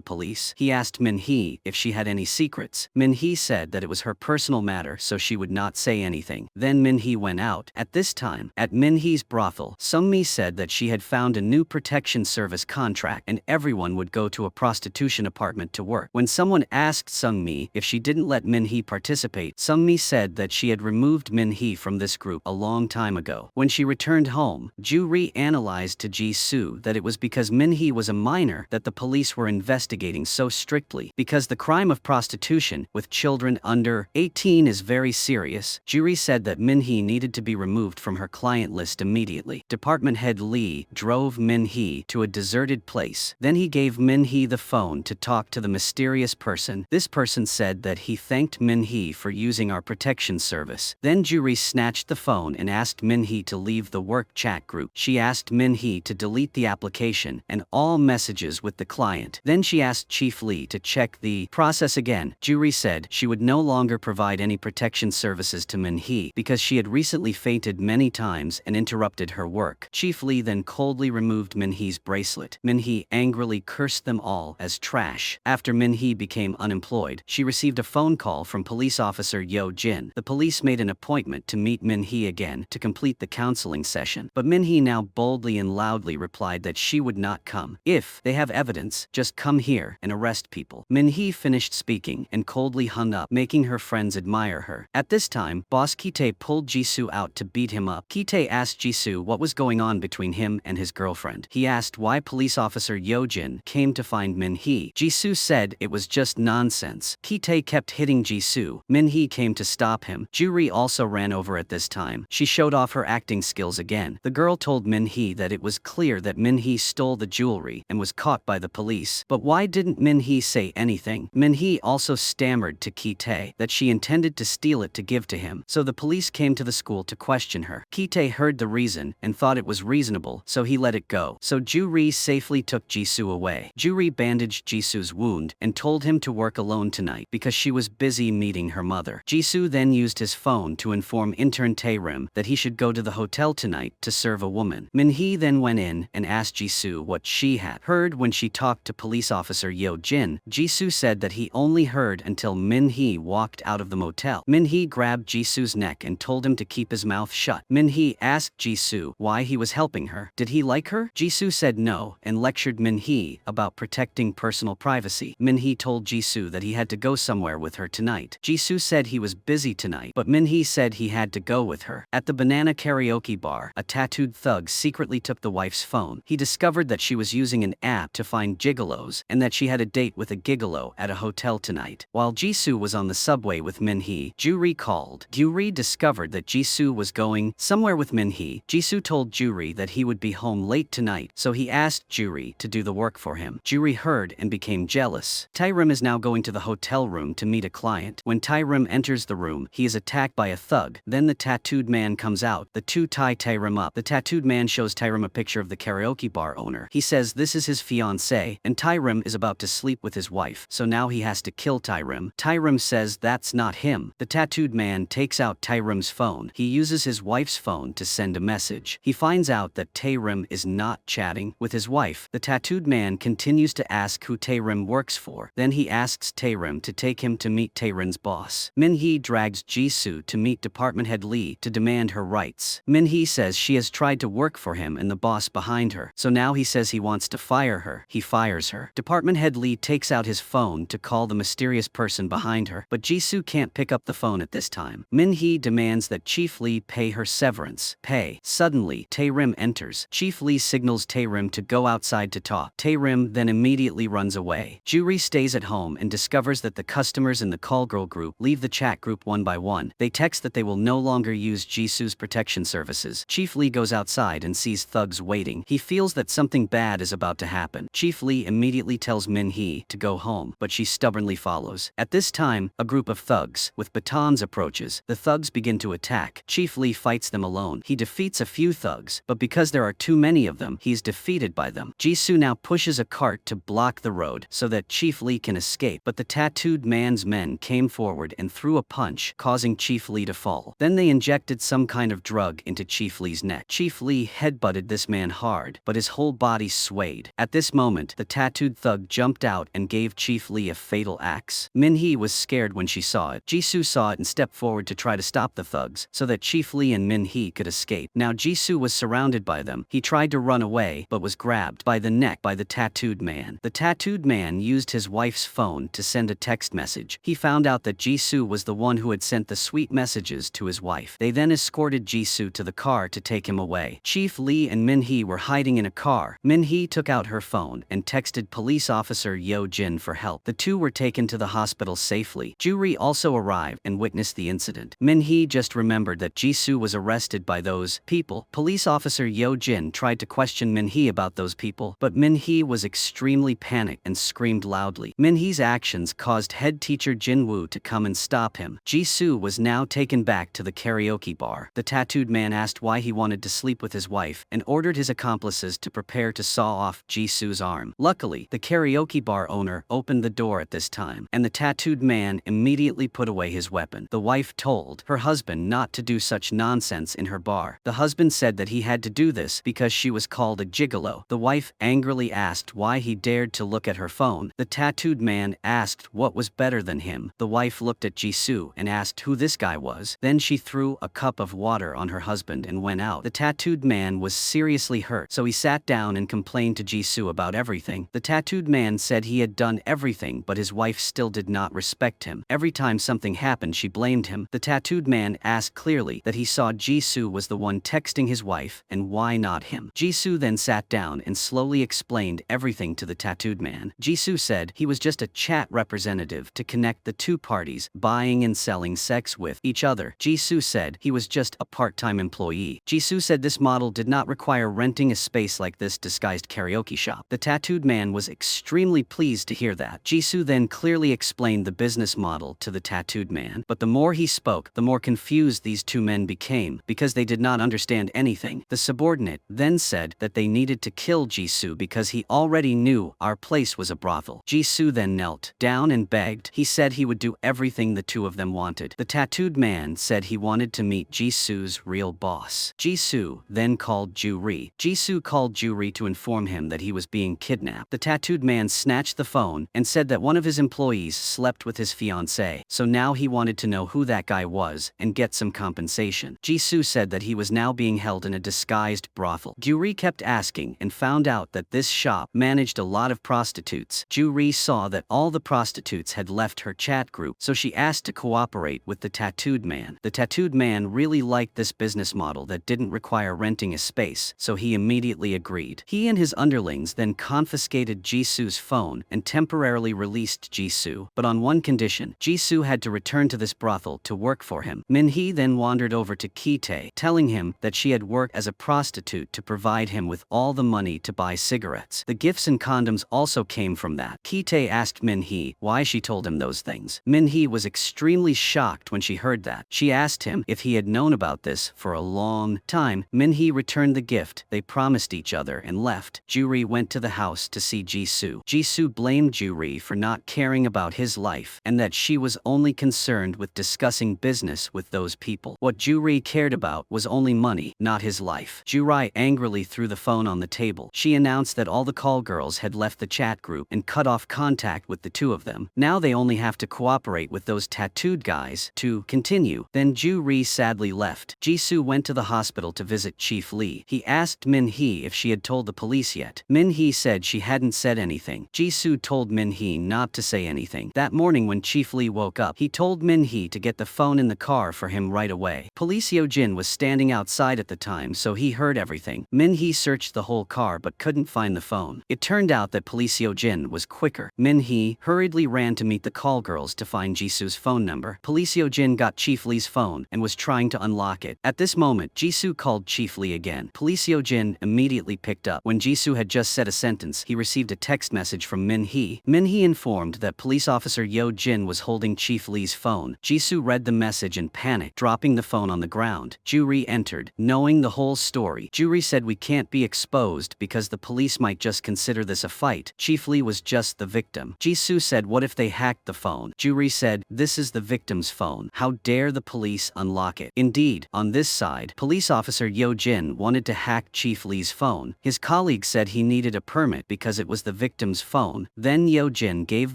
police. He asked Minhee if she had any secrets. Minhee said that it was her personal matter, so she would not say anything. Then Minhee went out. At this time, at Minhee's brothel, Sungmi said that she had found a new protection service contract and everyone would go to a prostitution apartment to work. When someone asked Sungmi if she didn't let Minhee participate, Sungmi said that she had removed Minhee from this group a long time ago. When she returned home, Juri analyzed to Jisoo that it was because Minhee was a minor that the police were investigating so strictly, because the crime of prostitution with children under 18 is very serious. Juri said that Minhee needed to be removed from her client list immediately. Department head Lee drove Minhee to a deserted place. Then he gave Minhee the phone to talk to the mysterious person. This person said that he thanked Minhee for using our protection service. Then Juri snatched the phone and asked Minhee to leave the work chat group. She asked Minhee to delete the application and all messages with the client. Then she asked Chief Lee to check the process again. Juri said she would no longer provide any protection services to Minhee because she had recently fainted many times and interrupted her work. Chief Lee then coldly removed Minhee's bracelet. Minhee angrily cursed them all as trash. After Minhee became unemployed, she received a phone call from police officer Yo-jin. The police made an appointment to meet Minhee again to complete the counseling session, but Minhee now boldly and loudly replied that she would not come. If they have evidence, just come here and arrest people. Minhee finished speaking and coldly hung up, making her friends admire her. At this time, boss Ki-tae pulled Jisoo out to beat him up. Ki-tae asked Jisoo what was going on between him and his girlfriend. He asked why police officer Yo-jin came to find Minhee. Jisoo said it was just nonsense. Ki-tae kept hitting Jisoo. Minhee came to stop him. Juri also ran over at this time. She showed off her acting skills again. The girl told Minhee that it was clear that Minhee stole the jewelry and was caught by the police. But why didn't Minhee say anything? Minhee also stammered to Ki-tae that she intended to steal it to give to him. So the police came to the school to question her. Ki-tae heard the reason and thought it was reasonable, so he let it go. So Juri safely took Jisoo away. Juri bandaged Jisoo's wound and told him to work alone tonight because she was busy meeting her mother. Jisoo then used his phone to inform intern Taerim that he should go to the hotel tonight to serve a woman. Minhee then went in and asked Jisoo what she had heard when she talked to police officer Yo-jin. Jisoo said that he only heard until Minhee walked out of the motel. Minhee grabbed Jisoo's neck and told him to keep his mouth shut. Minhee asked Jisoo why he was helping her. Did he like her? Jisoo Jisoo said no and lectured Min-hee about protecting personal privacy. Min-hee told Jisoo that he had to go somewhere with her tonight. Jisoo said he was busy tonight, but Min-hee said he had to go with her. At the banana karaoke bar, a tattooed thug secretly took the wife's phone. He discovered that she was using an app to find gigolos and that she had a date with a gigolo at a hotel tonight. While Jisoo was on the subway with Min-hee, Juri called. Juri discovered that Jisoo was going somewhere with Min-hee. Jisoo told Juri that he would be home late tonight, so he asked Juri to do the work for him. Juri heard and became jealous. Taerim is now going to the hotel room to meet a client. When Taerim enters the room, he is attacked by a thug. Then the tattooed man comes out. The two tie Taerim up. The tattooed man shows Taerim a picture of the karaoke bar owner. He says this is his fiancée, and Taerim is about to sleep with his wife, so now he has to kill Taerim. Taerim says that's not him. The tattooed man takes out Taerim's phone. He uses his wife's phone to send a message. He finds out that Taerim is not chatting with his wife. The tattooed man continues to ask who Taerim works for. Then he asks Taerim to take him to meet Taerim's boss. Min-hee drags Jisoo to meet department head Lee to demand her rights. Min-hee says she has tried to work for him and the boss behind her, so now he says he wants to fire her. He fires her. Department head Lee takes out his phone to call the mysterious person behind her, but Jisoo can't pick up the phone at this time. Min-hee demands that Chief Lee pay her severance pay. Suddenly, Taerim enters. Chief Lee signals Taerim to go outside to talk. Taerim then immediately runs away. Juri stays at home and discovers that the customers in the call girl group leave the chat group one by one. They text that they will no longer use Jisoo's protection services. Chief Lee goes outside and sees thugs waiting. He feels that something bad is about to happen. Chief Lee immediately tells Min-hee to go home, but she stubbornly follows. At this time, a group of thugs with batons approaches. The thugs begin to attack. Chief Lee fights them alone. He defeats a few thugs, but because there are too many of them, he is defeated by them. Jisoo now pushes a cart to block the road so that Chief Lee can escape, but the tattooed man's men came forward and threw a punch, causing Chief Lee to fall. Then they injected some kind of drug into Chief Lee's neck. Chief Lee headbutted this man hard, but his whole body swayed. At this moment, the tattooed thug jumped out and gave Chief Lee a fatal axe. Min-hee was scared when she saw it. Jisoo saw it and stepped forward to try to stop the thugs so that Chief Lee and Min-hee could escape. Now Jisoo was surrounded by them. He tried to run away, but was grabbed by the neck by the tattooed man. The tattooed man used his wife's phone to send a text message. He found out that Jisoo was the one who had sent the sweet messages to his wife. They then escorted Jisoo to the car to take him away. Chief Lee and Min-hee were hiding in a car. Min-hee took out her phone and texted police officer Yo-jin for help. The two were taken to the hospital safely. Juri also arrived and witnessed the incident. Min-hee just remembered that Jisoo was arrested by those people. Police officer Yo-jin tried to question Min-hee about those people, but Min-hee was extremely panicked and screamed loudly. Min-hee's actions caused head teacher Jin-woo to come and stop him. Jisoo was now taken back to the karaoke bar. The tattooed man asked why he wanted to sleep with his wife and ordered his accomplices to prepare to saw off Jisoo's arm. Luckily, the karaoke bar owner opened the door at this time, and the tattooed man immediately put away his weapon. The wife told her husband not to do such nonsense in her bar. The husband said that he had to do this because she was called a gigolo. The wife angrily asked why he dared to look at her phone. The tattooed man asked what was better than him. The wife looked at Jisoo and asked who this guy was. Then she threw a cup of water on her husband and went out. The tattooed man was seriously hurt, so he sat down and complained to Jisoo about everything. The tattooed man said he had done everything, but his wife still did not respect him. Every time something happened, she blamed him. The tattooed man asked clearly that he saw Jisoo was the one texting his wife, and why not him. Jisoo then sat down and slowly explained everything to the tattooed man. Jisoo said he was just a chat representative to connect the two parties, buying and selling sex with each other. Jisoo said he was just a part-time employee. Jisoo said this model did not require renting a space like this disguised karaoke shop. The tattooed man was extremely pleased to hear that. Jisoo then clearly explained the business model to the tattooed man, but the more he spoke, the more confused these two men became because they did not understand anything. The subordinate then said that they needed to kill Jisoo because he already knew our place was a brothel. Jisoo then knelt down and begged. He said he would do everything the two of them wanted. The tattooed man said he wanted to meet Jisoo's real boss. Jisoo then called Juri. Jisoo called Juri to inform him that he was being kidnapped. The tattooed man snatched the phone and said that one of his employees slept with his fiancée, so now he wanted to know who that guy was and get some compensation. Jisoo said that he was now being held in a disguised brothel. Juri kept asking and found out that this shop managed a lot of prostitutes. Ju-ri saw that all the prostitutes had left her chat group, so she asked to cooperate with the tattooed man. The tattooed man really liked this business model that didn't require renting a space, so he immediately agreed. He and his underlings then confiscated Jisoo's phone and temporarily released Jisoo, but on one condition: Jisoo had to return to this brothel to work for him. Min-hee then wandered over to Ki-tae, telling him that she had worked as a prostitute to provide him with all the money to buy cigarettes. The gifts and condoms also came from that. Ki-tae asked Min-hee why she told him those things. Min-hee was extremely shocked when she heard that. She asked him if he had known about this for a long time. Min-hee returned the gift, they promised each other and left. Ju-ri went to the house to see Jisoo. Jisoo blamed Ju-ri for not caring about his life and that she was only concerned with discussing business with those people. What Ju-ri cared about was only money, not his life. Ju-ri angrily threw the phone on the table. She announced that all the call girls had left the chat group and cut off contact with the two of them. Now they only have to cooperate with those tattooed guys to continue. Then Ju-ri sadly left. Jisoo went to the hospital to visit Chief Lee. He asked Min-hee if she had told the police yet. Min-hee said she hadn't said anything. Jisoo told Min-hee not to say anything. That morning when Chief Lee woke up, he told Min-hee to get the phone in the car for him right away. Police Yo-jin was standing outside at the time, so he heard everything. Min-hee searched the whole car but couldn't find the phone. It turned out that Police Yo-jin was quicker. Min-hee hurriedly ran to meet the call girls to find Jisoo's phone number. Police Yo-jin got Chief Lee's phone and was trying to unlock it. At this moment, Jisoo called Chief Lee again. Police Yo-jin immediately picked up. When Jisoo had just said a sentence, he received a text message from Min-hee. Min-hee informed that police officer Yo-jin was holding Chief Lee's phone. Jisoo read the message and panicked, dropping the phone on the ground. Ju-ri entered, knowing the whole story. Ju-ri said we can't be exposed because the police might just consider this a fight. Chief Lee was just the victim. Jisoo said what if they hacked the phone? Ju-ri said this is the victim's phone. How dare the police unlock it? Indeed, on this side, police officer Yo-jin wanted to hack Chief Lee's phone. His colleague said he needed a permit because it was the victim's phone. Then Yo-jin gave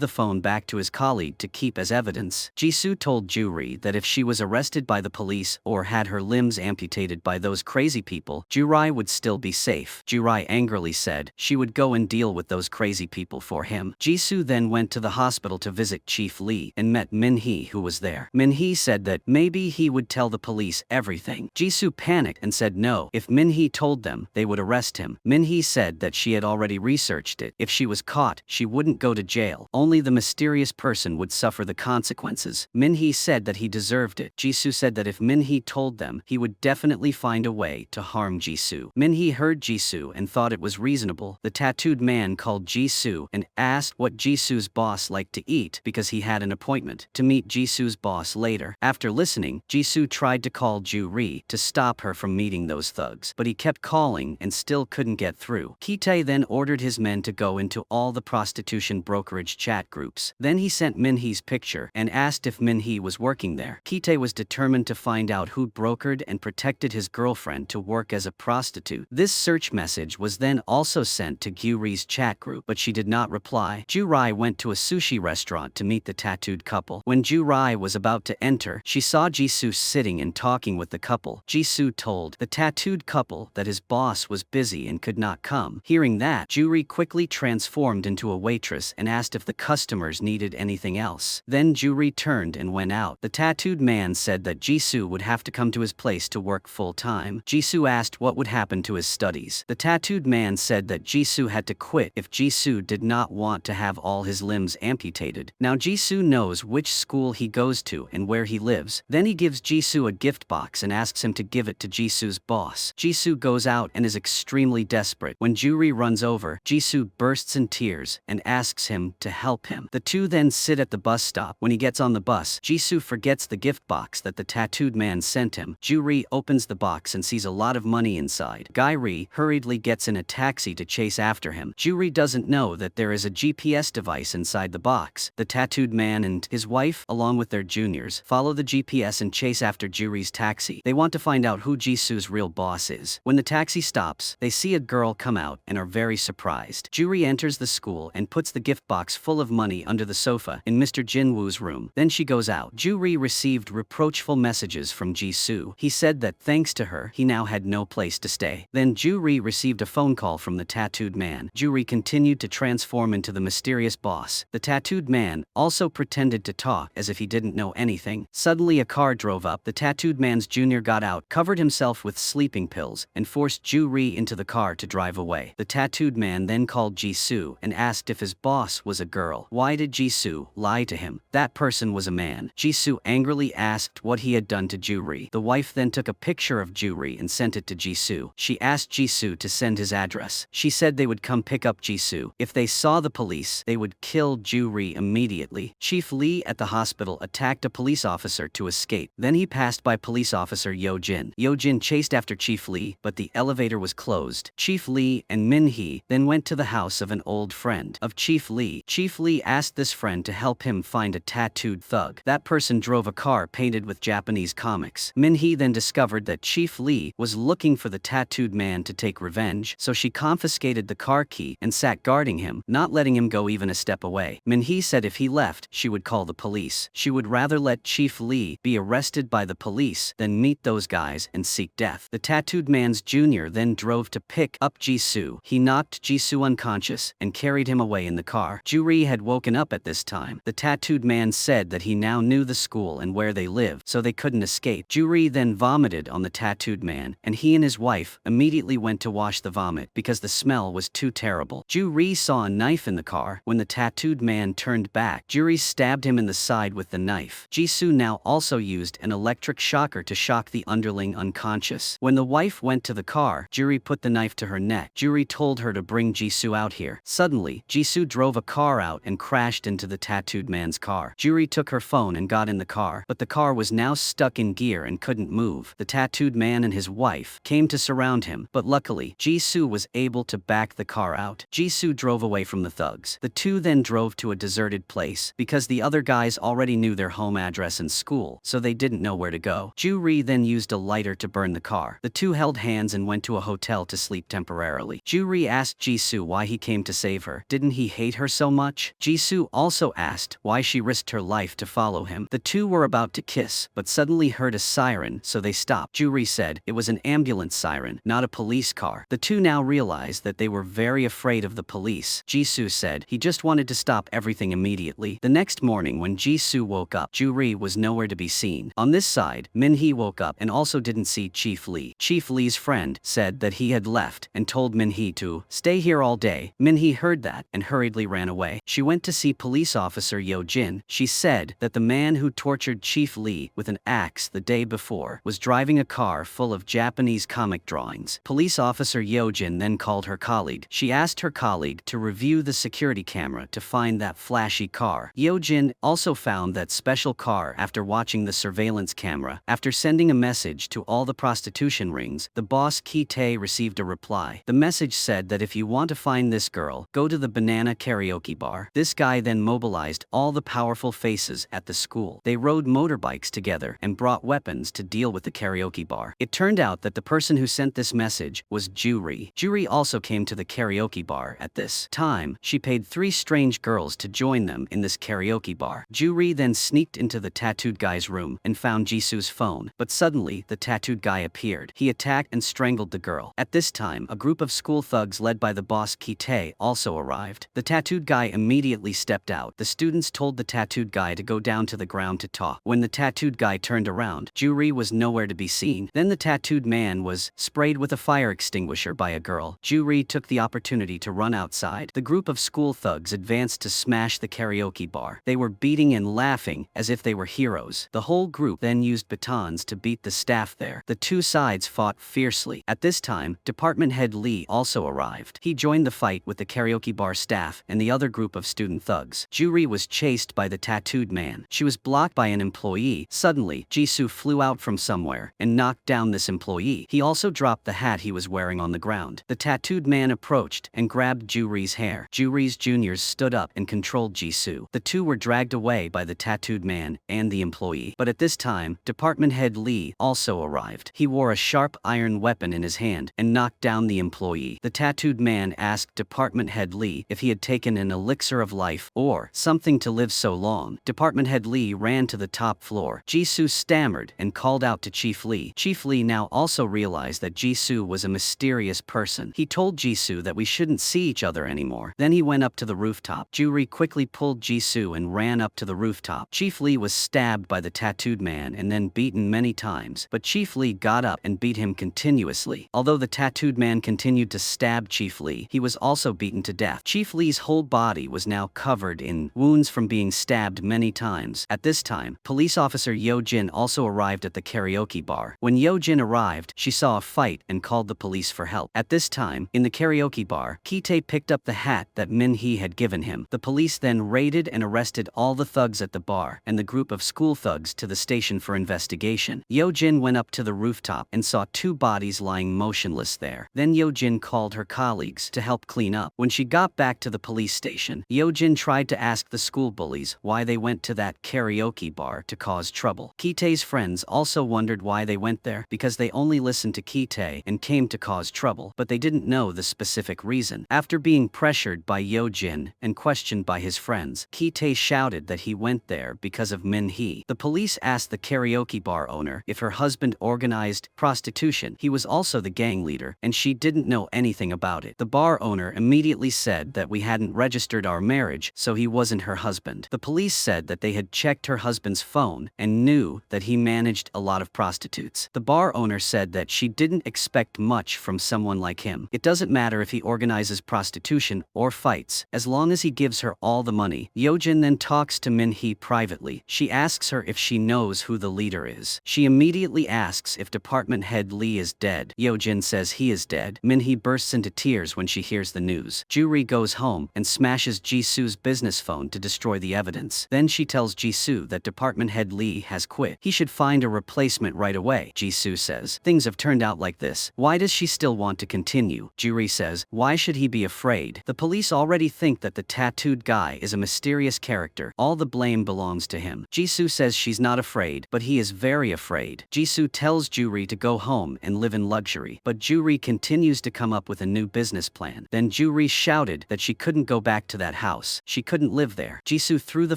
the phone back to his colleague to keep as evidence. Jisoo told Ju-ri that if she was arrested by the police or had her limbs amputated by those crazy people, Ju-ri would still be safe. Ju-ri angrily said she would go and deal with those crazy people for him. Jisoo then went to the hospital to visit Chief Lee and met Min-hee, who was there. Min-hee said that maybe he would tell the police everything. Jisoo panicked and said no. If Min-hee told them, they would arrest him. Min-hee said that she had already researched it. If she was caught, she wouldn't go to jail. Only the mysterious person would suffer the consequences. Min-hee said that he deserved it. Jisoo said that if Min-hee told them, he would definitely find a way to harm Jisoo. Min-hee heard Jisoo and thought it was reasonable. The tattooed man called Jisoo and asked what Jisoo's boss liked to eat because he had an appointment to meet Jisoo's boss later. After listening, Jisoo tried to call Ju-ri to stop her from meeting those thugs, but he kept calling and still couldn't get through. Ki-tae then ordered his men to go into all the prostitution brokerage chat groups. Then he sent Min-hee's picture and asked if Min-hee was working there. Ki-tae was determined to find out who brokered and protected his girlfriend to work as a prostitute. This search message was then also sent to Gyuri's chat group, but she did not reply. Ju-ri went to a sushi restaurant to meet the tattooed couple. When Ju-ri was about to enter, she saw Jisoo sitting and talking with the couple. Jisoo told the tattooed couple that his boss was busy and could not come. Hearing that, Ju-ri quickly transformed into a waitress and asked if the customers needed anything else. Then Ju-ri turned and went out. The tattooed man said that Jisoo would have to come to his place to work full-time. Jisoo asked what would happen to his studies. The tattooed man said that Jisoo had to quit if Jisoo did not want to have all his limbs amputated. Now Jisoo knows which school he goes to and where he lives. Then he gives Jisoo a gift box and asks him to give it to Jisoo's boss. Jisoo goes out and is extremely desperate. When Ju-ri runs over, Jisoo bursts in tears and asks him to help him. The two then sit at the bus stop. When he gets on the bus, Jisoo forgets the gift box that the tattooed man sent him. Ju-ri opens the box and sees a lot of money inside. Guy-ri hurriedly gets in a taxi to chase after him. Ju-ri doesn't know that there is a GPS device inside the box. The tattooed man and his wife, along with their juniors, follow the GPS and chase after Ju-ri's taxi. They want to find out who Jisoo's real boss is. When the taxi stops, they see a girl come out and are very surprised. Ju-ri enters the school and puts the gift box full of money under the sofa in Mr. Jin-woo's room. Then she goes out. Ju-ri received reproachful messages from Jisoo. He said that thanks to her, he now had no place to stay. Then Ju-ri Ju-ri received a phone call from the tattooed man. Ju-ri continued to transform into the mysterious boss. The tattooed man also pretended to talk as if he didn't know anything. Suddenly a car drove up. The tattooed man's junior got out, covered himself with sleeping pills, and forced Ju-ri into the car to drive away. The tattooed man then called Jisoo and asked if his boss was a girl. Why did Jisoo lie to him? That person was a man. Jisoo angrily asked what he had done to Ju-ri. The wife then took a picture of Ju-ri and sent it to Jisoo. She asked Jisoo to send his address. She said they would come pick up Jisoo. If they saw the police, they would kill Ju-ri immediately. Chief Lee at the hospital attacked a police officer to escape. Then he passed by police officer Yo-jin. Yo-jin chased after Chief Lee, but the elevator was closed. Chief Lee and Min-hee then went to the house of an old friend of Chief Lee. Chief Lee asked this friend to help him find a tattooed thug. That person drove a car painted with Japanese comics. Min-hee then discovered that Chief Lee was looking for the tattooed man to take revenge, so she confiscated the car key and sat guarding him, not letting him go even a step away. Min-hee said if he left, she would call the police. She would rather let Chief Lee be arrested by the police than meet those guys and seek death. The tattooed man's junior then drove to pick up Jisoo. He knocked Jisoo unconscious and carried him away in the car. Ju-ri had woken up at this time. The tattooed man said that he now knew the school and where they lived, so they couldn't escape. Ju-ri then vomited on the tattooed man, and he and his wife immediately went to wash the vomit because the smell was too terrible. Ju-ri saw a knife in the car. When the tattooed man turned back, Ju-ri stabbed him in the side with the knife. Jisoo now also used an electric shocker to shock the underling unconscious. When the wife went to the car, Ju-ri put the knife to her neck. Ju-ri told her to bring Jisoo out here. Suddenly, Jisoo drove a car out and crashed into the tattooed man's car. Ju-ri took her phone and got in the car, but the car was now stuck in gear and couldn't move. The tattooed man and his wife came to surround him, but luckily, Jisoo was able to back the car out. Jisoo drove away from the thugs. The two then drove to a deserted place because the other guys already knew their home address and school, so they didn't know where to go. Ju-ri then used a lighter to burn the car. The two held hands and went to a hotel to sleep temporarily. Ju-ri asked Jisoo why he came to save her. Didn't he hate her so much? Jisoo also asked why she risked her life to follow him. The two were about to kiss, but suddenly heard a siren, so they stopped. Ju-ri said it was an ambulance siren, not a police car. The two now realized that they were very afraid of the police. Jisoo said he just wanted to stop everything immediately. The next morning when Jisoo woke up, Ju-ri was nowhere to be seen. On this side, Min-hee woke up and also didn't see Chief Lee. Chief Lee's friend said that he had left and told Min-hee to stay here all day. Min-hee heard that and hurriedly ran away. She went to see police officer Yo-jin. She said that the man who tortured Chief Lee with an axe the day before was driving a car full of Japanese comic drawings. Police officer Yo-jin then called her colleague. She asked her colleague to review the security camera to find that flashy car. Yo-jin also found that special car after watching the surveillance camera. After sending a message to all the prostitution rings, the boss Ki-tae received a reply. The message said that if you want to find this girl, go to the banana karaoke bar. This guy then mobilized all the powerful faces at the school. They rode motorbikes together and brought weapons to deal with the karaoke bar. It turned out that the person who sent this message was Ju-ri. Ju-ri also came to the karaoke bar at this time. She paid 3 strange girls to join them in this karaoke bar. Ju-ri then sneaked into the tattooed guy's room and found Jisoo's phone, but suddenly the tattooed guy appeared. He attacked and strangled the girl. At this time, a group of school thugs led by the boss Ki-tae also arrived. The tattooed guy immediately stepped out. The students told the tattooed guy to go down to the ground to talk. When the tattooed guy turned around, Ju-ri was nowhere to be seen. Then the tattooed man was sprayed with a fire extinguisher by a girl. Ju-ri took the opportunity to run outside. The group of school thugs advanced to smash the karaoke bar. They were beating and laughing as if they were heroes. The whole group then used batons to beat the staff there. The two sides fought fiercely. At this time, Department Head Lee also arrived. He joined the fight with the karaoke bar staff and the other group of student thugs. Ju-ri was chased by the tattooed man. She was blocked by an employee. Suddenly, Jisoo flew out from somewhere and knocked down this employee. He also dropped the hat he was wearing on the ground. The tattooed man approached and grabbed Ju-ri's hair. Ju-ri's juniors stood up and controlled Jisoo. The two were dragged away by the tattooed man and the employee. But at this time, Department Head Lee also arrived. He wore a sharp iron weapon in his hand and knocked down the employee. The tattooed man asked Department Head Lee if he had taken an elixir of life or something to live so long. Department Head Lee ran to the top floor. Jisoo stammered and called out to Chief Lee. Chief Lee now also realized that Jisoo was a mysterious person. He told Jisoo that we shouldn't see each other anymore. Then he went up to the rooftop. Juri quickly pulled Jisoo and ran up to the rooftop. Chief Lee was stabbed by the tattooed man and then beaten many times, but Chief Lee got up and beat him continuously. Although the tattooed man continued to stab Chief Lee, he was also beaten to death. Chief Lee's whole body was now covered in wounds from being stabbed many times. At this time, police officer Yo-jin also arrived at the karaoke bar. When Yo-jin arrived, she saw a fight and called the police for help. At this time, in the karaoke bar, Ki-tae picked up the hat that Min-hee had given him. The police then raided and arrested all the thugs at the bar and the group of school thugs to the station for investigation. Yo-jin went up to the rooftop and saw 2 bodies lying motionless there. Then Yo-jin called her colleagues to help clean up. When she got back to the police station, Yo-jin tried to ask the school bullies why they went to that karaoke bar to cause trouble. Ki-tae's friends also wondered why they went there, because they only listened to Ki-tae and came to cause trouble, but they didn't know the specific reason. After being pressured by Yo-jin and questioned by his friends, Ki-tae shouted that he went there because of Min-hee. The police asked the karaoke bar owner if her husband organized prostitution. He was also the gang leader, and she didn't know anything about it. The bar owner immediately said that we hadn't registered our marriage, so he wasn't her husband. The police said that they had checked her husband's phone and knew that he managed a lot of prostitutes. The bar owner said that she didn't expect much from someone like him. It doesn't matter if he organizes prostitution or fights, as long as he gives her all the money. Yo-jin then talks to Min-hee privately. She asks her if she knows who the leader is. She immediately asks if Department Head Lee is dead. Yo-jin says he is dead. Min-hee bursts into tears when she hears the news. Juri goes home and smashes Jisoo's business phone to destroy the evidence. Then she tells Jisoo that Department Head Lee has quit. He should find a replacement right away. Jisoo says, things have turned out like this. Why does she still want to continue? Juri says, why should he be afraid? The police already think that the tattooed guy is a mysterious character. All the blame belongs to him. Jisoo says she's not afraid, but he is very afraid. Jisoo tells Juri to go home and live in luxury, but Juri continues to come up with a new business plan. Then Juri shouted that she couldn't go back to that house. She couldn't live there. Jisoo threw the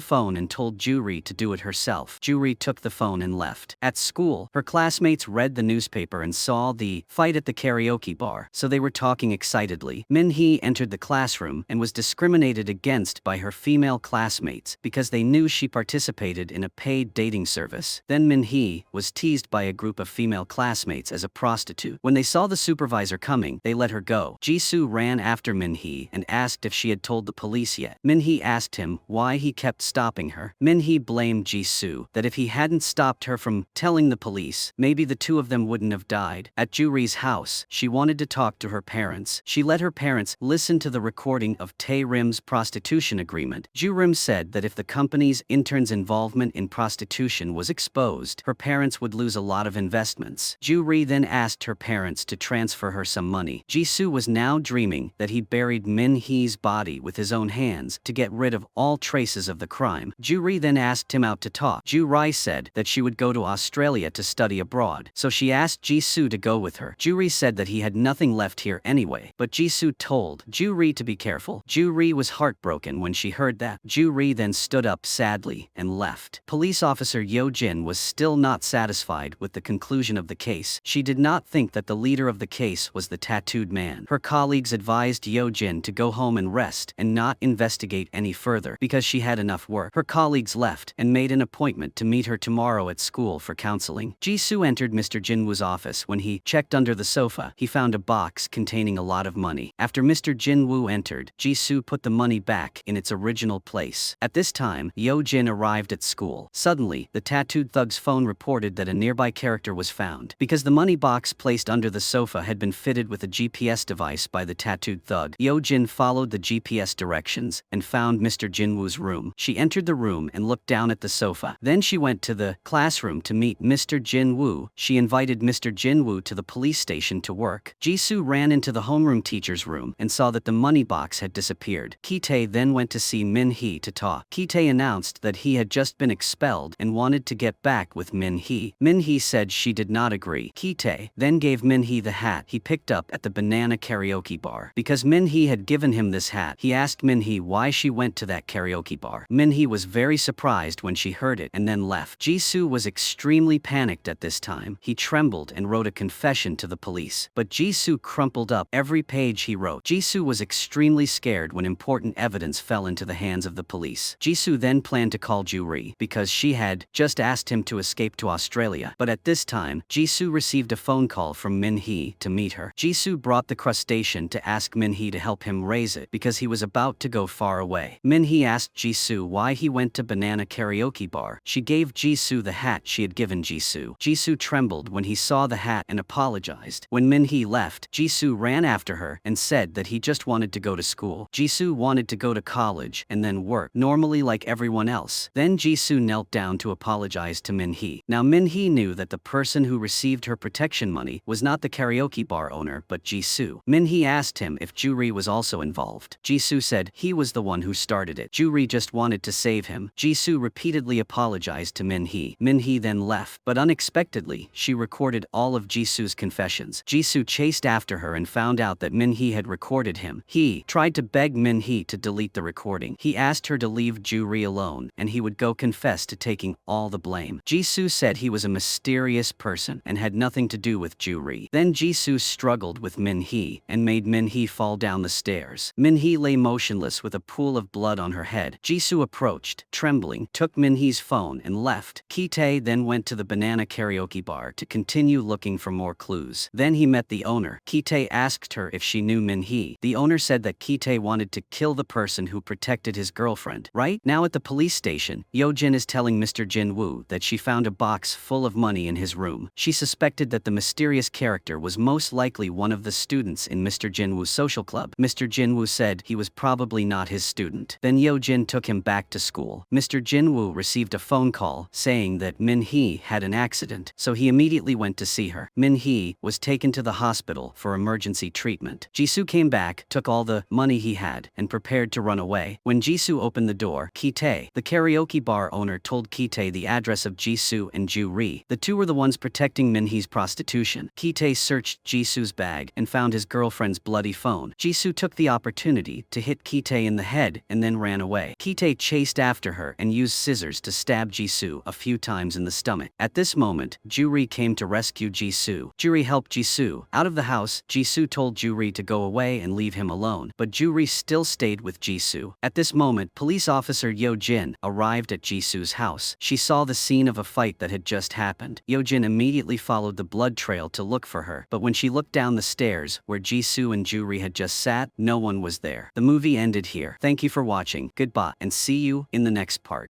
phone and told Juri to do it herself. Juri took the phone and left. At school, her classmates read the newspaper and saw the fight at the karaoke bar, so they were talking excitedly. Min-hee entered the classroom and was discriminated against by her female classmates because they knew she participated in a paid dating service. Then Min-hee was teased by a group of female classmates as a prostitute. When they saw the supervisor coming, they let her go. Jisoo ran after Min-hee and asked if she had told the police yet. Min-hee asked him why he kept stopping her. Min-hee blamed Jisoo that if he hadn't stopped her from telling the police, maybe the 2 of them wouldn't have died. At Juri's house, she wanted to talk to her parents. She let her parents listen to the recording of Tae-rim's prostitution agreement. Ju-rim said that if the company's intern's involvement in prostitution was exposed, her parents would lose a lot of investments. Ju-ri then asked her parents to transfer her some money. Jisoo was now dreaming that he buried Min-hee's body with his own hands to get rid of all traces of the crime. Ju-ri then asked him out to talk. Ju-ri said that she would go to Australia to study abroad, so she asked Jisoo to go with her. Ju-ri said that he had nothing left here anyway, but Jisoo told Ju-ri to be careful. Ju-ri was heartbroken when she heard that. Ju-ri then stood up sadly and left. Police officer Yo-jin was still not satisfied with the conclusion of the case. She did not think that the leader of the case was the tattooed man. Her colleagues advised Yo-jin to go home and rest and not investigate any further because she had enough work. Her colleagues left and made an appointment to meet her tomorrow at school for counseling. Jisoo entered Mr. Jinwoo's office. When he checked under the sofa, he found a box containing a lot of money. After Mr. Jinwoo entered, Jisoo put the money back in its original place. At this time, Yo-jin arrived at school. Suddenly, the tattooed thug's phone reported that a nearby character was found. Because the money box placed under the sofa had been fitted with a GPS device by the tattooed thug, Yo-jin followed the GPS directions and found Mr. Jinwoo's room. She entered the room and looked down at the sofa. Then she went to the classroom to meet Mr. Jinwoo. She invited Mr. Jinwoo to the police station to work. Jisoo ran into the homeroom teacher's room and saw that the money box had disappeared. Ki-tae then went to see Min-hee to talk. Ki-tae announced that he had just been expelled and wanted to get back with Min-hee. Min-hee said she did not agree. Ki-tae then gave Min-hee the hat he picked up at the banana karaoke bar. Because Min-hee had given him this hat, he asked Min-hee why she went to that karaoke bar. Min-hee was very surprised when she heard it and then left. Jisoo was extremely panicked at this time. He trembled and wrote a confession to the police. police. But Jisoo crumpled up every page he wrote. Jisoo was extremely scared when important evidence fell into the hands of the police. Jisoo then planned to call Ju-ri because she had just asked him to escape to Australia. But at this time, Jisoo received a phone call from Min-hee to meet her. Jisoo brought the crustacean to ask Min-hee to help him raise it because he was about to go far away. Min-hee asked Jisoo why he went to Banana Karaoke Bar. She gave Jisoo the hat she had given Jisoo. Jisoo trembled when he saw the hat and apologized. When Min-hee left, Jisoo ran after her and said that he just wanted to go to school. Jisoo wanted to go to college and then work normally like everyone else. Then Jisoo knelt down to apologize to Min-hee. Now Min-hee knew that the person who received her protection money was not the karaoke bar owner but Jisoo. Min-hee asked him if Ju-ri was also involved. Jisoo said he was the one who started it. Ju-ri just wanted to save him. Jisoo repeatedly apologized to Min-hee. Min-hee then left, but unexpectedly, she recorded all of Jisoo's confessions. Jisoo chased after her and found out that Min-hee had recorded him. He tried to beg Min-hee to delete the recording. He asked her to leave Ju-ri alone and he would go confess to taking all the blame. Jisoo said he was a mysterious person and had nothing to do with Ju-ri. Then Jisoo struggled with Min-hee and made Min-hee fall down the stairs. Min-hee lay motionless with a pool of blood on her head. Jisoo approached, trembling, took Min-hee's phone and left. Ki-tae then went to the Banana Karaoke Bar to continue looking for more clues. Then he met the owner. Ki-tae asked her if she knew Min-hee. The owner said that Ki-tae wanted to kill the person who protected his girlfriend. Right now at the police station, Yo-jin is telling Mr. Jin-woo that she found a box full of money in his room. She suspected that the mysterious character was most likely one of the students in Mr. Jin-woo's social club. Mr. Jin-woo said he was probably not his student. Then Yo-jin took him back to school. Mr. Jin-woo received a phone call saying that Min-hee had an accident, so he immediately went to see her. Min-hee was taken to the hospital for emergency treatment. Jisoo came back, took all the money he had, and prepared to run away. When Jisoo opened the door, Ki-tae, the karaoke bar owner, told Ki-tae the address of Jisoo and Ju-ri. The two were the ones protecting Min-hee's prostitution. Ki-tae searched Jisoo's bag and found his girlfriend's bloody phone. Jisoo took the opportunity to hit Ki-tae in the head and then ran away. Ki-tae chased after her and used scissors to stab Jisoo a few times in the stomach. At this moment, Ju-ri came to rescue Jisoo. Ju-ri helped Jisoo out of the house. Jisoo told Ju-ri to go away and leave him alone, but Ju-ri still stayed with Jisoo. At this moment, police officer Yo-jin arrived at Jisoo's house. She saw the scene of a fight that had just happened. Yo-jin immediately followed the blood trail to look for her, but when she looked down the stairs where Jisoo and Ju-ri had just sat, no one was there. The movie ended here. Thank you for watching. Goodbye, and see you in the next part.